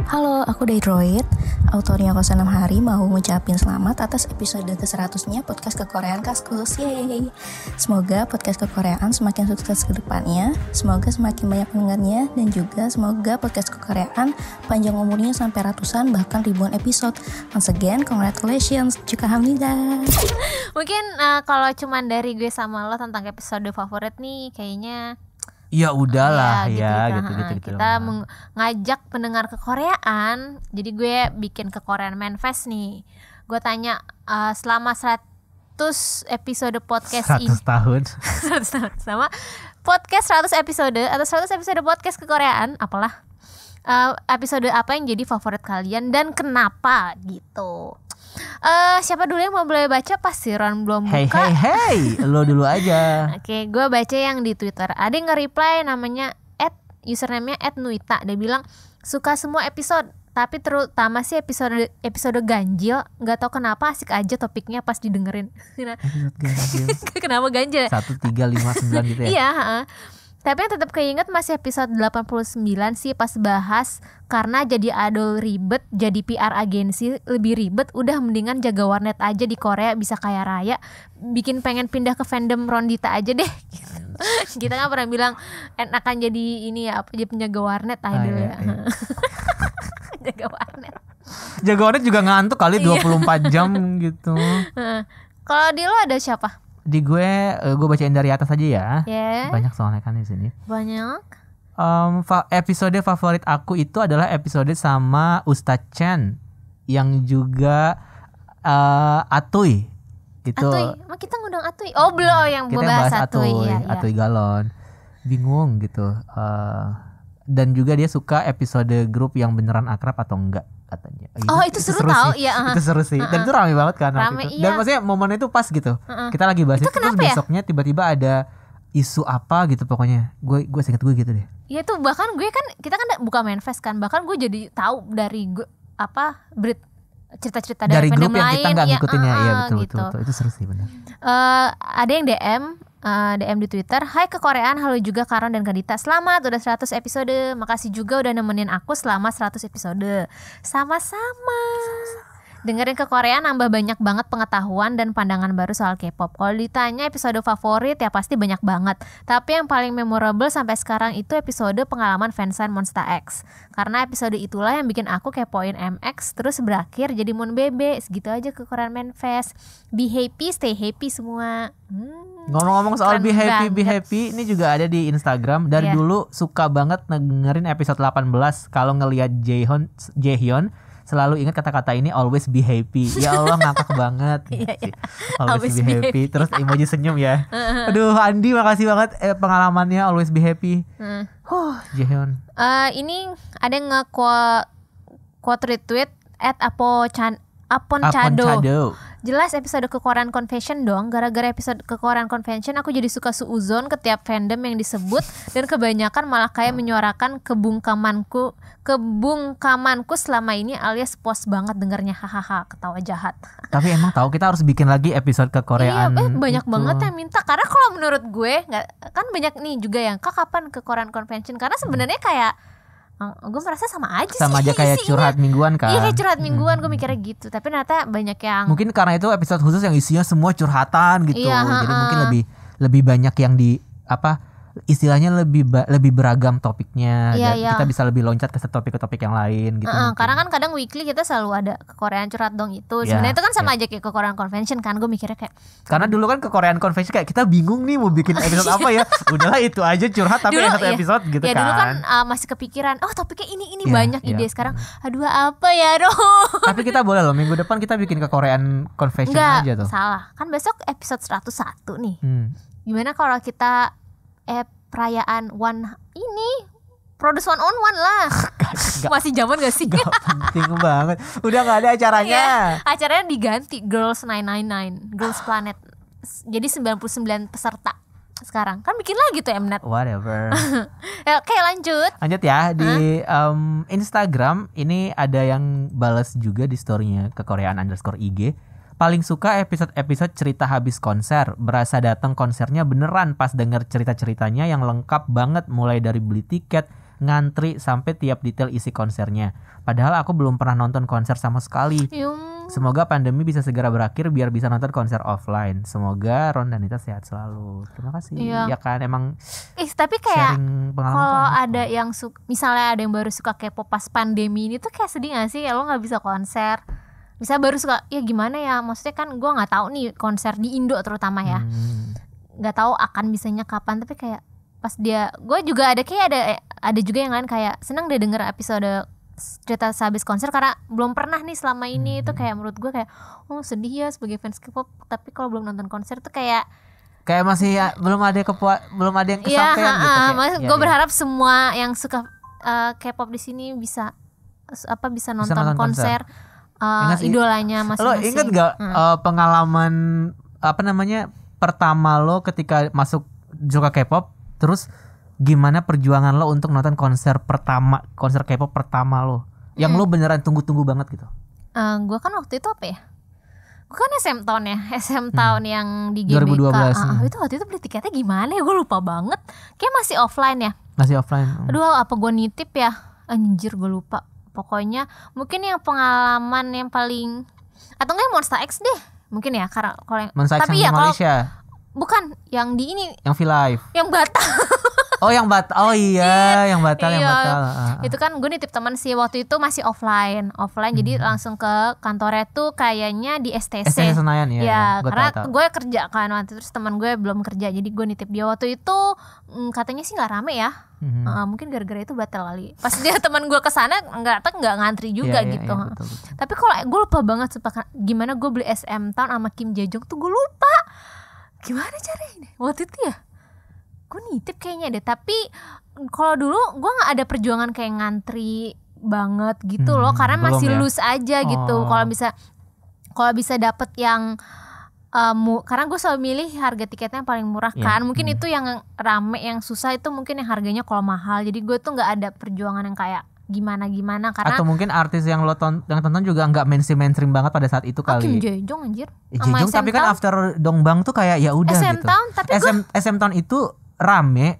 Halo, aku Detroit, autornya 06 Hari mau ngucapin selamat atas episode ke-100-nya podcast kekoreaan Kaskus. Yeay. Semoga podcast kekoreaan semakin sukses ke depannya, semoga semakin banyak pendengarnya, dan juga semoga podcast kekoreaan panjang umurnya sampai ratusan bahkan ribuan episode. Once again, congratulations, 축하합니다. Mungkin kalau cuman dari gue sama lo tentang episode favorit nih kayaknya Ya udahlah ya gitu. Kita mengajak pendengar kekoreaan. Jadi gue bikin kekoreaan Manfest nih. Gue tanya selama 100 episode podcast 100 tahun 100 tahun sama podcast 100 episode atau 100 episode podcast kekoreaan, apalah episode apa yang jadi favorit kalian dan kenapa gitu. Siapa dulu yang mau boleh baca? Pas si Ron belum buka. Hey, lo dulu aja. Oke, gue baca yang di Twitter. Ada yang nge-reply namanya username-nya @nuita. Dia bilang suka semua episode, tapi terutama sih episode ganjil. Nggak tahu kenapa asik aja topiknya pas didengerin. Episode ganjil. Kenapa ganjil? 1359 gitu ya. Iya. Tapi yang tetap keinget masih episode 89 sih pas bahas karena jadi idol ribet, jadi PR agensi lebih ribet, udah mendingan jaga warnet aja di Korea bisa kaya raya, bikin pengen pindah ke fandom Rondita aja deh. Kita kan pernah bilang enakan jadi ini ya, jadi penjaga warnet idol ya. Jaga warnet. Jaga warnet juga ngantuk kali 24 jam gitu. Kalau di lo ada siapa? Di gue bacain dari atas aja ya. Yeah. Banyak soalnya kan di sini. Banyak. Episode favorit aku itu adalah episode sama Ustadz Chen yang juga Atuy. Itu Atuy, kita ngundang Atuy. Oh belum, yang kita bahas bahas Atuy. Ya, Atuy Galon. Bingung gitu. Dan juga dia suka episode grup yang beneran akrab atau enggak katanya. Itu seru tau sih. ya. Itu seru sih. Dan itu rame banget kan Rame, waktu itu. iya. Dan maksudnya momen itu pas gitu. Kita lagi bahas itu terus kenapa ya? besoknya tiba-tiba ada isu apa gitu pokoknya. Gue seingat gue gitu deh. Ya tuh bahkan gue kan kita kan buka Manfest kan, bahkan gue jadi tahu dari cerita-cerita dari grup fandom yang lain kita nggak ngikutin ya. Iya betul, gitu. betul itu seru sih benar. Ada yang DM di Twitter, hai kekoreaan, halo juga Karon dan Kadita, selamat udah 100 episode, makasih juga udah nemenin aku selama 100 episode. Sama-sama. Dengerin kekoreaan nambah banyak banget pengetahuan dan pandangan baru soal K-pop. Kalau ditanya episode favorit ya pasti banyak banget. Tapi yang paling memorable sampai sekarang itu episode pengalaman fansign Monsta X. Karena episode itulah yang bikin aku kepoin MX terus berakhir jadi Moon Bebe. Segitu aja kekoreaan Manfest. Be happy, stay happy semua. Ngomong-ngomong soal Keren be banget. happy ini juga ada di Instagram. Dari dulu suka banget dengerin episode 18 kalau ngelihat Jaehyun selalu ingat kata-kata ini, always be happy. Ya Allah, ngakak banget. Iya. Always be happy. Terus emoji senyum ya. Aduh, Andi makasih banget pengalamannya, always be happy. Jaehyun. Ini ada yang nge-quote retweet @aponchado. Jelas episode Kekoreaan Convention dong. Gara-gara episode Kekoreaan Convention aku jadi suka suuzon ke tiap fandom yang disebut, dan kebanyakan malah kayak menyuarakan kebungkamanku selama ini, alias puas banget dengernya, hahaha, ketawa jahat. Tapi emang tahu kita harus bikin lagi episode Kekoreaan. Iya, banyak itu. banget yang minta. Karena kalau menurut gue kan banyak nih juga yang kapan Kekoreaan Convention, karena sebenarnya kayak gue merasa sama aja kayak isinya. curhat mingguan kan. Iya, kayak curhat mingguan, gue mikirnya gitu. Tapi ternyata banyak yang mungkin karena itu episode khusus yang isinya semua curhatan gitu. Iya, jadi mungkin lebih banyak yang di istilahnya lebih beragam topiknya, dan kita bisa lebih loncat ke topik-topik yang lain gitu. Karena kan kadang weekly kita selalu ada Kekoreaan curhat dong itu. Sebenarnya itu kan sama aja kayak Kekoreaan Convention kan. Gue mikirnya kayak karena dulu kan Kekoreaan Convention kayak kita bingung nih mau bikin episode apa ya. Udahlah itu aja curhat tapi dulu, satu episode gitu kan. Ya dulu kan masih kepikiran, topiknya ini banyak ide. Sekarang aduh apa ya dong. Tapi kita boleh loh minggu depan kita bikin Kekoreaan Convention aja tuh. Salah. Kan besok episode 101 nih. Gimana kalau kita perayaan Produce 1 on 1 lah. Masih zaman gak sih? Gak penting banget. Udah gak ada acaranya. Acaranya diganti Girls 999, Girls Planet. Jadi 99 peserta sekarang. Kan bikin lagi tuh Mnet. Whatever. Oke, lanjut ya di Instagram ini ada yang balas juga di storynya Kekoreaan_IG. Paling suka episode-episode cerita habis konser. Berasa datang konsernya beneran pas denger cerita-ceritanya yang lengkap banget, mulai dari beli tiket, ngantri, sampai tiap detail isi konsernya. Padahal aku belum pernah nonton konser sama sekali. Semoga pandemi bisa segera berakhir biar bisa nonton konser offline. Semoga Ron dan Nita sehat selalu. Terima kasih. Ya kan emang tapi kayak kalau ada yang misalnya ada yang baru suka K-pop pas pandemi ini tuh kayak sedih gak sih? Ya lo gak bisa konser. Bisa baru suka, ya gimana ya, maksudnya kan gue nggak tahu nih konser di Indo terutama ya, nggak tahu akan bisanya kapan. Tapi kayak pas gue juga ada juga yang lain kayak senang deh denger episode cerita sehabis konser, karena belum pernah nih selama ini. Itu kayak menurut gue kayak sedih ya sebagai fans K-pop, tapi kalau belum nonton konser tuh kayak masih belum ada yang kesampaian gitu. Gue berharap semua yang suka K-pop di sini bisa nonton konser. Idolanya masing-masing. Lo inget gak pengalaman pertama lo ketika masuk suka K-pop, terus gimana perjuangan lo untuk nonton konser K-pop pertama lo yang lo beneran tunggu-tunggu banget gitu? Gue kan waktu itu apa ya? Gue kan SM Town yang di GBK. 2012. Itu waktu itu beli tiketnya gimana ya? Gue lupa banget. Kayak masih offline ya. Masih offline. Aduh, apa gue nitip ya? Anjir, gue lupa. Pokoknya mungkin yang pengalaman yang paling, atau enggak Monster X deh mungkin ya, karena kalau Monster X tapi yang ya Malaysia. Bukan yang di ini, yang V-Live, yang Batal. yang Batal. Yang Batal. Itu kan gue nitip teman sih, waktu itu masih offline. Jadi langsung ke kantornya tuh kayaknya di STC Senayan ya. Karena gue kerja kan waktu itu, terus teman gue belum kerja, jadi gue nitip dia. Waktu itu katanya sih nggak rame ya. Mungkin gara-gara itu batal kali. Pas dia teman gue kesana nggak ngantri juga gitu. Betul. Tapi kalau gue lupa banget sumpah, gimana gue beli SM Town sama Kim Jae-jong tuh gue lupa. Gimana caranya waktu itu ya? Gue nitip kayaknya deh. Tapi kalau dulu gue nggak ada perjuangan kayak ngantri banget gitu loh, karena masih loose aja gitu. Kalau bisa dapet yang karena gue selalu milih harga tiketnya yang paling murah kan. Mungkin itu yang rame, yang susah itu mungkin yang harganya kalau mahal. Jadi gue tuh nggak ada perjuangan yang kayak gimana karena atau mungkin artis yang yang tonton juga nggak mainstream banget pada saat itu kali. Kim Jae-jong anjir. Jae-jong tapi kan after Dongbang tuh kayak ya udah SM gitu. Town, tapi SM Town itu rame.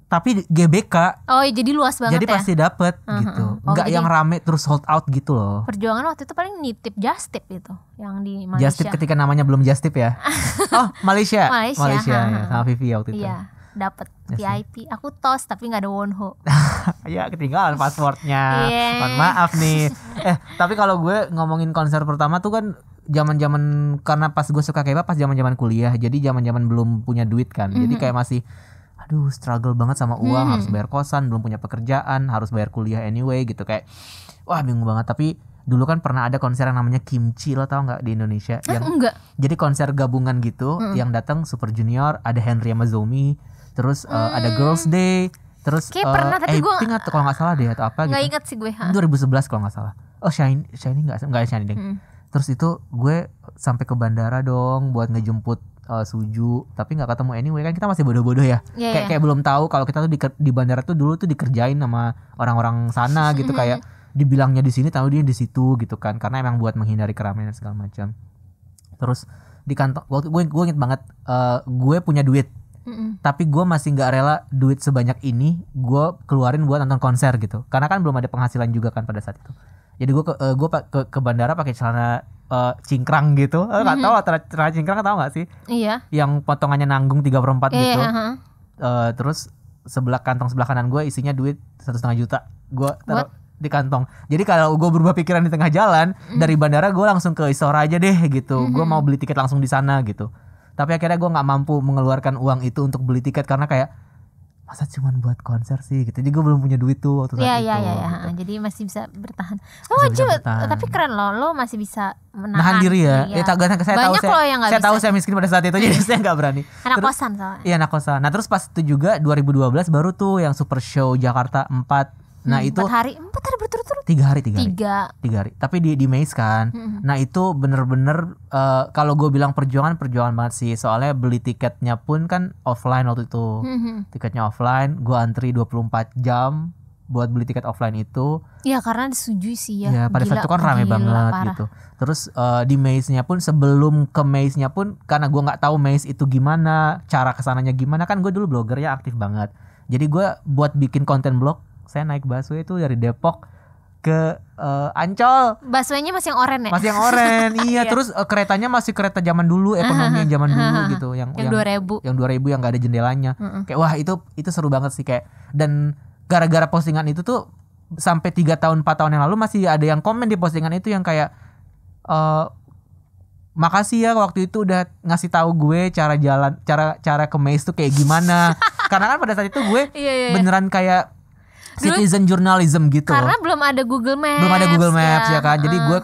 Tapi GBK. Jadi luas banget. Jadi pasti dapet gitu. Enggak yang rame terus sold out gitu loh. Perjuangan waktu itu paling nitip Just Tip itu yang di Malaysia. Just Tip ketika namanya belum Just Tip ya. Malaysia ya, sama Vivi waktu itu. Iya, dapet VIP. Aku tos tapi nggak ada Wonho. Ya ketinggalan passwordnya. Mohon maaf nih. Tapi kalau gue ngomongin konser pertama tuh kan zaman-zaman, karena pas gue suka K-pop pas zaman-zaman kuliah. Jadi zaman-zaman belum punya duit kan. Jadi kayak masih struggle banget sama uang, harus bayar kosan, belum punya pekerjaan, harus bayar kuliah anyway gitu, kayak wah bingung banget. Tapi dulu kan pernah ada konser yang namanya Kimchi, lo tau nggak di Indonesia? Enggak. Jadi konser gabungan gitu, yang datang Super Junior, ada Henry sama Zomi, terus ada Girls Day, terus Kayak pernah, tapi gua Aping atau kalau nggak salah deh atau apa nggak gitu. ingat sih gue. 2011 kalau nggak salah. Oh Shiny nggak Shiny deh. Terus itu gue sampai ke bandara dong buat ngejemput Suju, tapi nggak ketemu anyway, kan kita masih bodoh-bodoh ya. Kayak belum tahu kalau kita tuh di bandara tuh dulu tuh dikerjain sama orang-orang sana gitu, kayak dibilangnya di sini tahu dia di situ gitu kan, karena emang buat menghindari keramaian dan segala macam. Terus di kantong waktu gue inget banget, gue punya duit, tapi gue masih nggak rela duit sebanyak ini gue keluarin buat nonton konser gitu, karena kan belum ada penghasilan juga kan pada saat itu. Jadi gue ke bandara pakai celana cingkrang gitu, nggak tahu celana cingkrang tahu nggak sih? Iya. Yang potongannya nanggung 3/4 gitu. Iya. Terus kantong sebelah kanan gue isinya duit 1,5 juta. Gue taruh di kantong. Jadi kalau gue berubah pikiran di tengah jalan, dari bandara gue langsung ke Istora aja deh gitu. Gue mau beli tiket langsung di sana gitu. Tapi akhirnya gue nggak mampu mengeluarkan uang itu untuk beli tiket, karena kayak masa cuma buat konser sih gitu. Jadi gue belum punya duit tuh waktu saat itu. Iya. Gitu. Jadi masih bisa bertahan. Tapi keren lo masih bisa menahan diri ya. Iya. Saya tahu saya miskin pada saat itu, jadi saya nggak berani. Anak kosan soalnya. Iya, anak kosan. Nah terus pas itu juga 2012 baru tuh yang Super Show Jakarta 4. Nah itu 4 hari berturut-turut. 3 hari. 3 hari. Tapi di Maze kan. Nah itu bener-bener kalau gue bilang perjuangan banget sih. Soalnya beli tiketnya pun kan offline waktu itu. Tiketnya offline, gue antri 24 jam buat beli tiket offline itu. Iya, karena disetujui sih ya. Ya pada saat itu kan rame banget parah. Gitu. Terus di Maze-nya pun, sebelum ke Maze-nya pun, karena gue nggak tahu Maze itu gimana, cara kesananya gimana, kan gue dulu blogernya aktif banget. Jadi gue buat bikin konten blog, saya naik busway itu dari Depok ke Ancol. Busway-nya masih yang oren ya? Masih yang oren, iya. Terus keretanya masih kereta zaman dulu, ekonomi yang zaman dulu gitu, yang 2000. Yang 2000 yang nggak ada jendelanya. Kayak wah itu seru banget sih kayak. Dan gara-gara postingan itu tuh sampai 3 tahun 4 tahun yang lalu masih ada yang komen di postingan itu yang kayak makasih ya waktu itu udah ngasih tahu gue cara jalan, cara ke Maze tuh kayak gimana. Karena kan pada saat itu gue beneran kayak citizen journalism gitu. Karena belum ada Google Maps ya kan. Jadi gue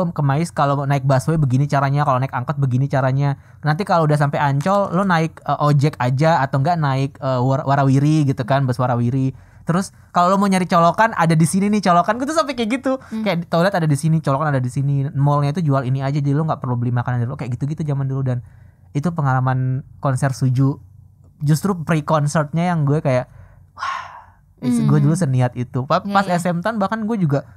ke Maze kalau naik busway begini caranya, kalau naik angkot begini caranya. Nanti kalau udah sampai Ancol lo naik ojek aja atau enggak naik warawiri gitu kan, bus warawiri. Terus kalau lo mau nyari colokan ada di sini nih colokan, gue tuh sampai kayak gitu. Kayak toilet ada di sini, colokan ada di sini, mallnya itu jual ini aja, jadi lo nggak perlu beli makanan dulu, kayak gitu-gitu zaman dulu. Dan itu pengalaman konser Suju, justru pre-concertnya yang gue kayak wah, gue dulu seniat itu. Pas SM-tan bahkan gue juga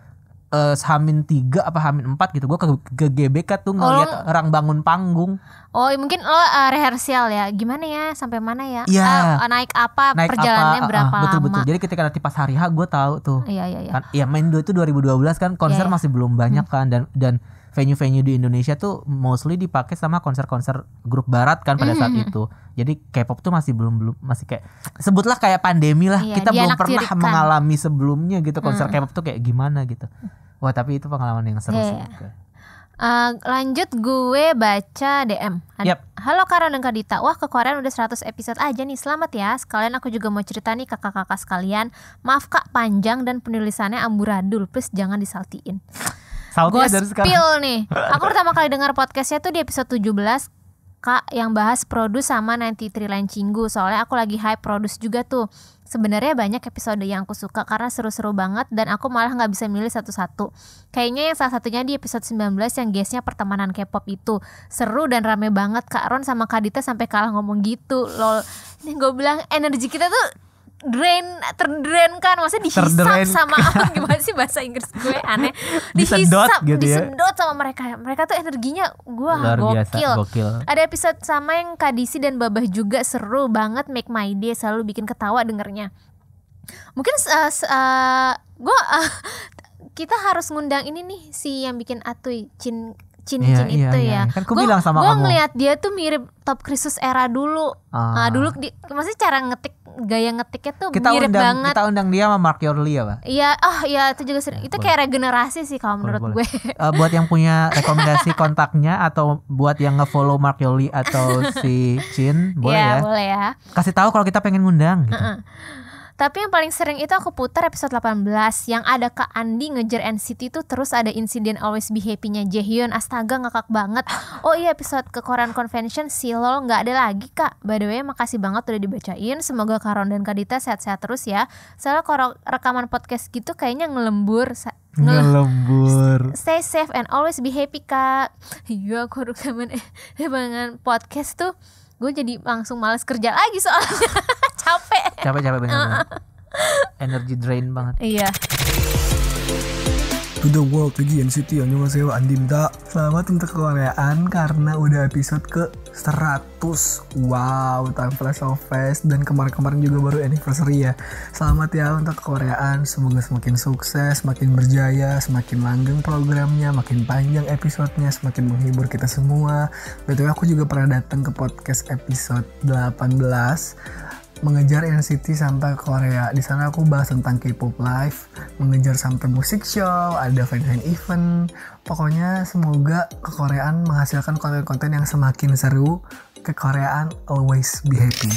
H-3 apa H-4 gitu, gue ke GBK tuh ngeliat orang bangun panggung. Oh mungkin lo rehearsal ya, gimana ya, sampai mana ya, naik apa, perjalanannya berapa lama. Betul. Jadi ketika nanti pas hari H gue tahu tuh. Iya. Kan, ya main itu 2012 kan, konser masih belum banyak kan, dan venue-venue di Indonesia tuh mostly dipakai sama konser-konser grup barat kan pada saat itu. Jadi K-pop tuh masih belum masih kayak, sebutlah kayak pandemi lah. Kita belum pernah mengalami sebelumnya gitu konser K-pop tuh kayak gimana gitu. Wah tapi itu pengalaman yang seru sih. Lanjut gue baca DM. Halo Karon dan Kak Dita. Wah, ke Korean udah 100 episode aja nih. Selamat ya. Sekalian aku juga mau cerita nih kakak-kakak sekalian. Maaf Kak, panjang dan penulisannya amburadul. Please jangan disaltiin. Gue spill nih. Aku pertama kali dengar podcastnya tuh di episode 17 Kak, yang bahas produce sama 93 Line Cinggu. Soalnya aku lagi hype produce juga tuh. Sebenarnya banyak episode yang aku suka karena seru-seru banget, dan aku malah gak bisa milih satu-satu. Kayaknya yang salah satunya di episode 19 yang guestnya pertemanan K-pop itu. Seru dan rame banget. Kak Ron sama Kak Dita sampai kalah ngomong gitu. Lol. Ini gue bilang energi kita tuh terdrain kan, maksudnya dihisap sama gimana sih bahasa Inggris gue aneh, dihisap gitu disedot sama mereka tuh energinya gue gokil. Ada episode sama yang Kak Disi dan Babah juga seru banget, make my day, selalu bikin ketawa dengernya. Mungkin kita harus ngundang ini nih si yang bikin Atuy Chin itu ya. Kan gue bilang sama kamu. Gue ngeliat dia tuh mirip Top Krisus era dulu. Dulu maksudnya cara gaya ngetiknya tuh mirip banget. Kita undang dia sama Mark Yorli ya, Pak. Iya, itu juga sering. Itu kayak regenerasi sih kalau menurut gue. Buat yang punya rekomendasi kontaknya atau buat yang nge-follow Mark Yorli atau si Chin, boleh ya. Boleh ya. Kasih tahu kalau kita pengen ngundang gitu. Tapi yang paling sering itu aku putar episode 18 yang ada Kak Andi ngejar NCT tuh, terus ada insiden Always Be Happy-nya Jaehyun. Astaga ngakak banget. Oh iya, episode ke Korean Convention si LOL nggak ada lagi Kak. By the way, makasih banget udah dibacain. Semoga Kak Ron dan Kak Dita sehat-sehat terus ya. Soalnya kalau rekaman podcast gitu kayaknya ngelembur. Stay safe and always be happy Kak. Iya, aku rekaman podcast tuh gue jadi langsung males kerja lagi soalnya. capek bener. Energy drain banget. Iya. To the world, lagi NCT, annyeonghaseyo, Andimda. Selamat untuk kekoreaan karena udah episode ke 100. Wow, time flies so fast. Dan kemarin-kemarin juga baru anniversary ya. Selamat ya untuk kekoreaan. Semoga semakin sukses, semakin berjaya, semakin langgeng programnya, makin panjang episodenya, semakin menghibur kita semua. Betul, aku juga pernah datang ke podcast episode 18. Mengejar NCT sampai Korea. Di sana aku bahas tentang K-pop live, mengejar sampai musik show, ada fan event. Pokoknya semoga kekoreaan menghasilkan konten-konten yang semakin seru. Kekoreaan always be happy.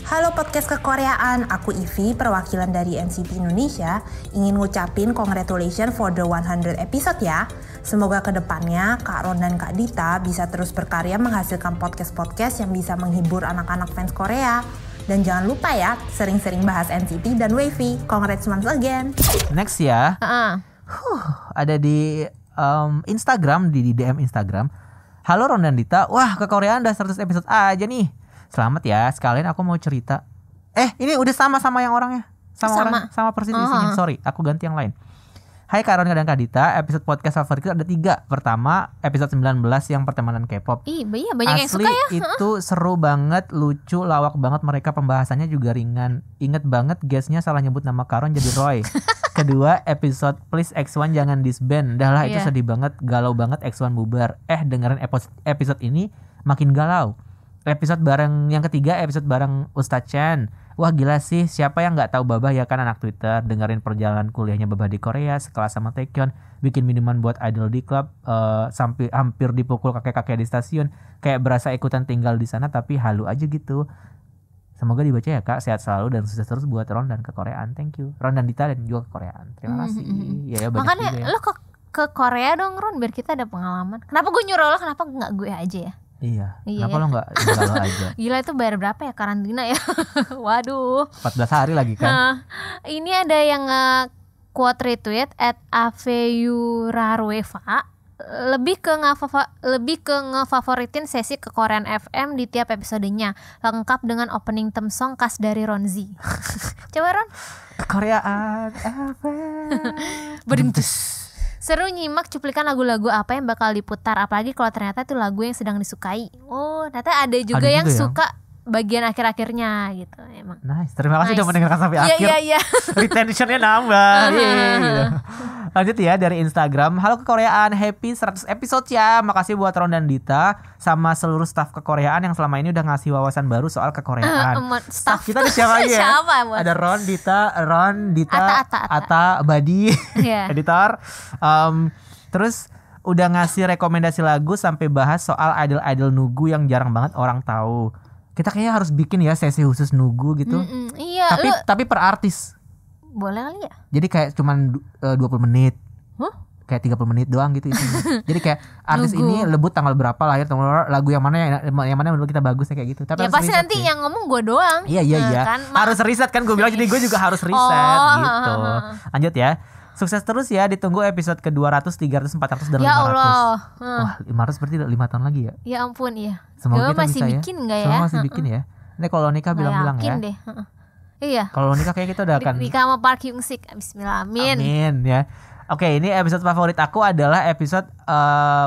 Halo podcast kekoreaan, aku Ivy, perwakilan dari NCT Indonesia. Ingin ngucapin congratulations for the 100 episode ya. Semoga kedepannya Kak Ron dan Kak Dita bisa terus berkarya menghasilkan podcast-podcast yang bisa menghibur anak-anak fans Korea. Dan jangan lupa ya, sering-sering bahas NCT dan Wavy. Congrats once again. Next ya. Ada di Instagram, di DM Instagram. Halo Ron dan Dita. Wah, kekoreaan udah 100 episode aja nih. Selamat ya. Sekalian aku mau cerita. Ini udah sama yang orangnya. Sama persis isinya. Sorry, aku ganti yang lain. Hai Kak Ron dan Kak Dita, episode podcast favorit ada 3. Pertama, episode 19 yang pertemanan K-pop. Iya, banyak yang suka ya. Asli itu seru banget, lucu, lawak banget mereka, pembahasannya juga ringan. Ingat banget guestnya salah nyebut nama Kak Ron jadi Roy. Kedua, episode Please X1 jangan disband. Dah lah, itu sedih banget, galau banget X1 bubar. Dengerin episode ini makin galau. Episode bareng yang ketiga, episode bareng Ustadz Chen. Wah gila sih, siapa yang gak tahu Babah ya kan, anak Twitter. Dengerin perjalanan kuliahnya Babah di Korea, sekelas sama Taekyon, bikin minuman buat idol di klub, sampai hampir dipukul kakek-kakek di stasiun. Kayak berasa ikutan tinggal di sana tapi halu aja gitu. Semoga dibaca ya Kak, sehat selalu dan sukses terus buat Ron dan kekoreaan. Thank you Ron dan Dita dan juga kekoreaan. Terima kasih. Ya, makanya ya. Lo ke Korea dong Ron, biar kita ada pengalaman. Kenapa gue nyuruh lo, kenapa gak gue aja ya? Iya. Kenapa lo gak lo aja? Gila, itu bayar berapa ya karantina ya? Waduh, 14 hari lagi kan. Ini ada yang quote retweet @aveyurarueva. Lebih ke ngefavoritin sesi ke Korean FM di tiap episodenya, lengkap dengan opening theme song khas dari Ronzi. Coba Ron. Kekoreaan FM. Berdintus. Seru nyimak cuplikan lagu-lagu apa yang bakal diputar, apalagi kalau ternyata itu lagu yang sedang disukai. Oh, ternyata ada juga yang suka bagian akhir-akhirnya gitu. Emang. Nice, terima kasih udah mendengarkan sampai akhir. Iya. Retentionnya nambah. Gitu. Lanjut ya dari Instagram. Halo kekoreaan, happy 100 episode ya. Makasih buat Ron dan Dita sama seluruh staf kekoreaan yang selama ini udah ngasih wawasan baru soal kekoreaan. Staff kita ada siapa aja ya? Ada Ron, Dita, Ata, Badi, editor. Terus udah ngasih rekomendasi lagu sampai bahas soal idol-idol Nugu yang jarang banget orang tahu. Kita kayaknya harus bikin ya sesi khusus Nugu gitu. Iya. Tapi per artis. Boleh kali ya? Jadi kayak cuman 20 menit. Kayak 30 menit doang gitu isinya. Jadi kayak artis ini lebut tanggal berapa lahir, lagu yang mana menurut kita bagus kayak gitu. Tapi ya pasti nanti yang ngomong gue doang. Iya. Kan, harus riset kan gue bilang, jadi gue juga harus riset gitu. Lanjut ya. Sukses terus ya, ditunggu episode ke 200, 300, 400 dan 500. Ya Allah. Wah, 500 berarti 5 tahun lagi ya? Ya ampun, iya. Semoga kita masih bisa bikin enggak ya? Semoga masih bikin ya. Ini kalau nikah bilang-bilang ya. Yakin deh. Iya. Kalau nikah kayak kita udah akan nikah sama Park Hyung Sik. Bismillah, amin. Amin ya. Oke, ini episode favorit aku adalah episode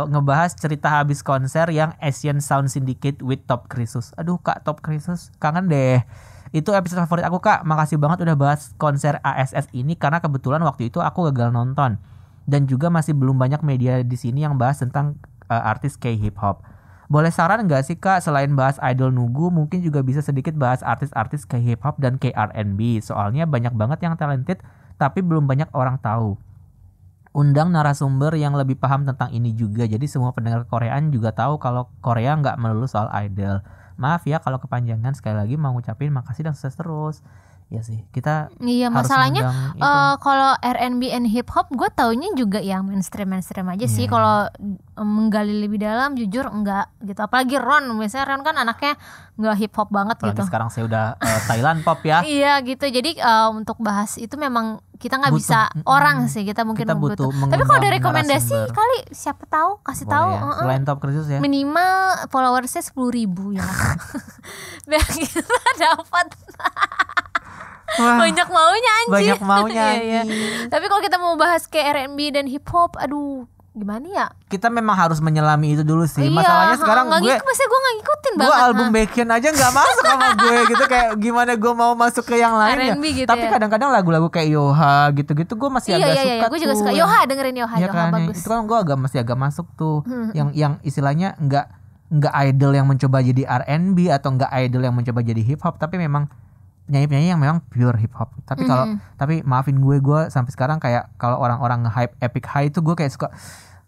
ngebahas cerita habis konser yang Asian Sound Syndicate with Top Krisus. Aduh Kak, Top Krisus, kangen deh. Itu episode favorit aku Kak. Makasih banget udah bahas konser ASS ini karena kebetulan waktu itu aku gagal nonton. Dan juga masih belum banyak media di sini yang bahas tentang artis K-hip hop. Boleh saran nggak sih Kak, selain bahas idol Nugu, mungkin juga bisa sedikit bahas artis-artis K-hip hop dan K-R&B. Soalnya banyak banget yang talented tapi belum banyak orang tahu. Undang narasumber yang lebih paham tentang ini juga. Jadi semua pendengar Koreaan juga tahu kalau Korea nggak melulu soal idol. maaf ya kalau kepanjangan, sekali lagi mau ngucapin makasih dan sukses terus. Ya sih, kita Iya, harus masalahnya ngundang itu. kalau R&B and hip hop gue taunya juga yang mainstream aja sih. Iya, Kalau menggali lebih dalam jujur enggak gitu. Apalagi Ron, misalnya Ron kan anaknya enggak hip hop banget Apalagi gitu. sekarang saya udah Thailand pop ya. Iya gitu. Jadi untuk bahas itu memang kita nggak Butuh, bisa orang sih, kita mungkin kita butuh Tapi kalau ada mengundang rekomendasi narasumber. kali siapa tahu kasih Boleh tahu. ya. Selain top krisis ya. Minimal followersnya 10.000 ya. Biar kita dapat Wah, banyak maunya anjir. banyak maunya Iya, iya. anjing. Tapi kalau kita mau bahas kayak R&B dan hip hop, aduh gimana ya? Kita memang harus menyelami itu dulu sih. Iya, Masalahnya sekarang maksudnya gue gak ngikutin gue banget. album Baekhyun aja nggak masuk sama gue gitu, kayak gimana gue mau masuk ke yang lain ya. R&B gitu Tapi ya. kadang-kadang lagu-lagu kayak Yoha gitu-gitu gue masih Iya agak iya suka iya, gue juga tuh. suka. Yoha, dengerin Yoha, Ya Yoha kan, bagus. itu kan gue masih agak masuk tuh. Yang istilahnya nggak idol yang mencoba jadi R&B atau nggak idol yang mencoba jadi hip hop, tapi memang penyanyi-penyanyi yang memang pure hip hop. Tapi kalau tapi maafin gue sampai sekarang kayak kalau orang-orang nge-hype Epic High itu gue kayak suka,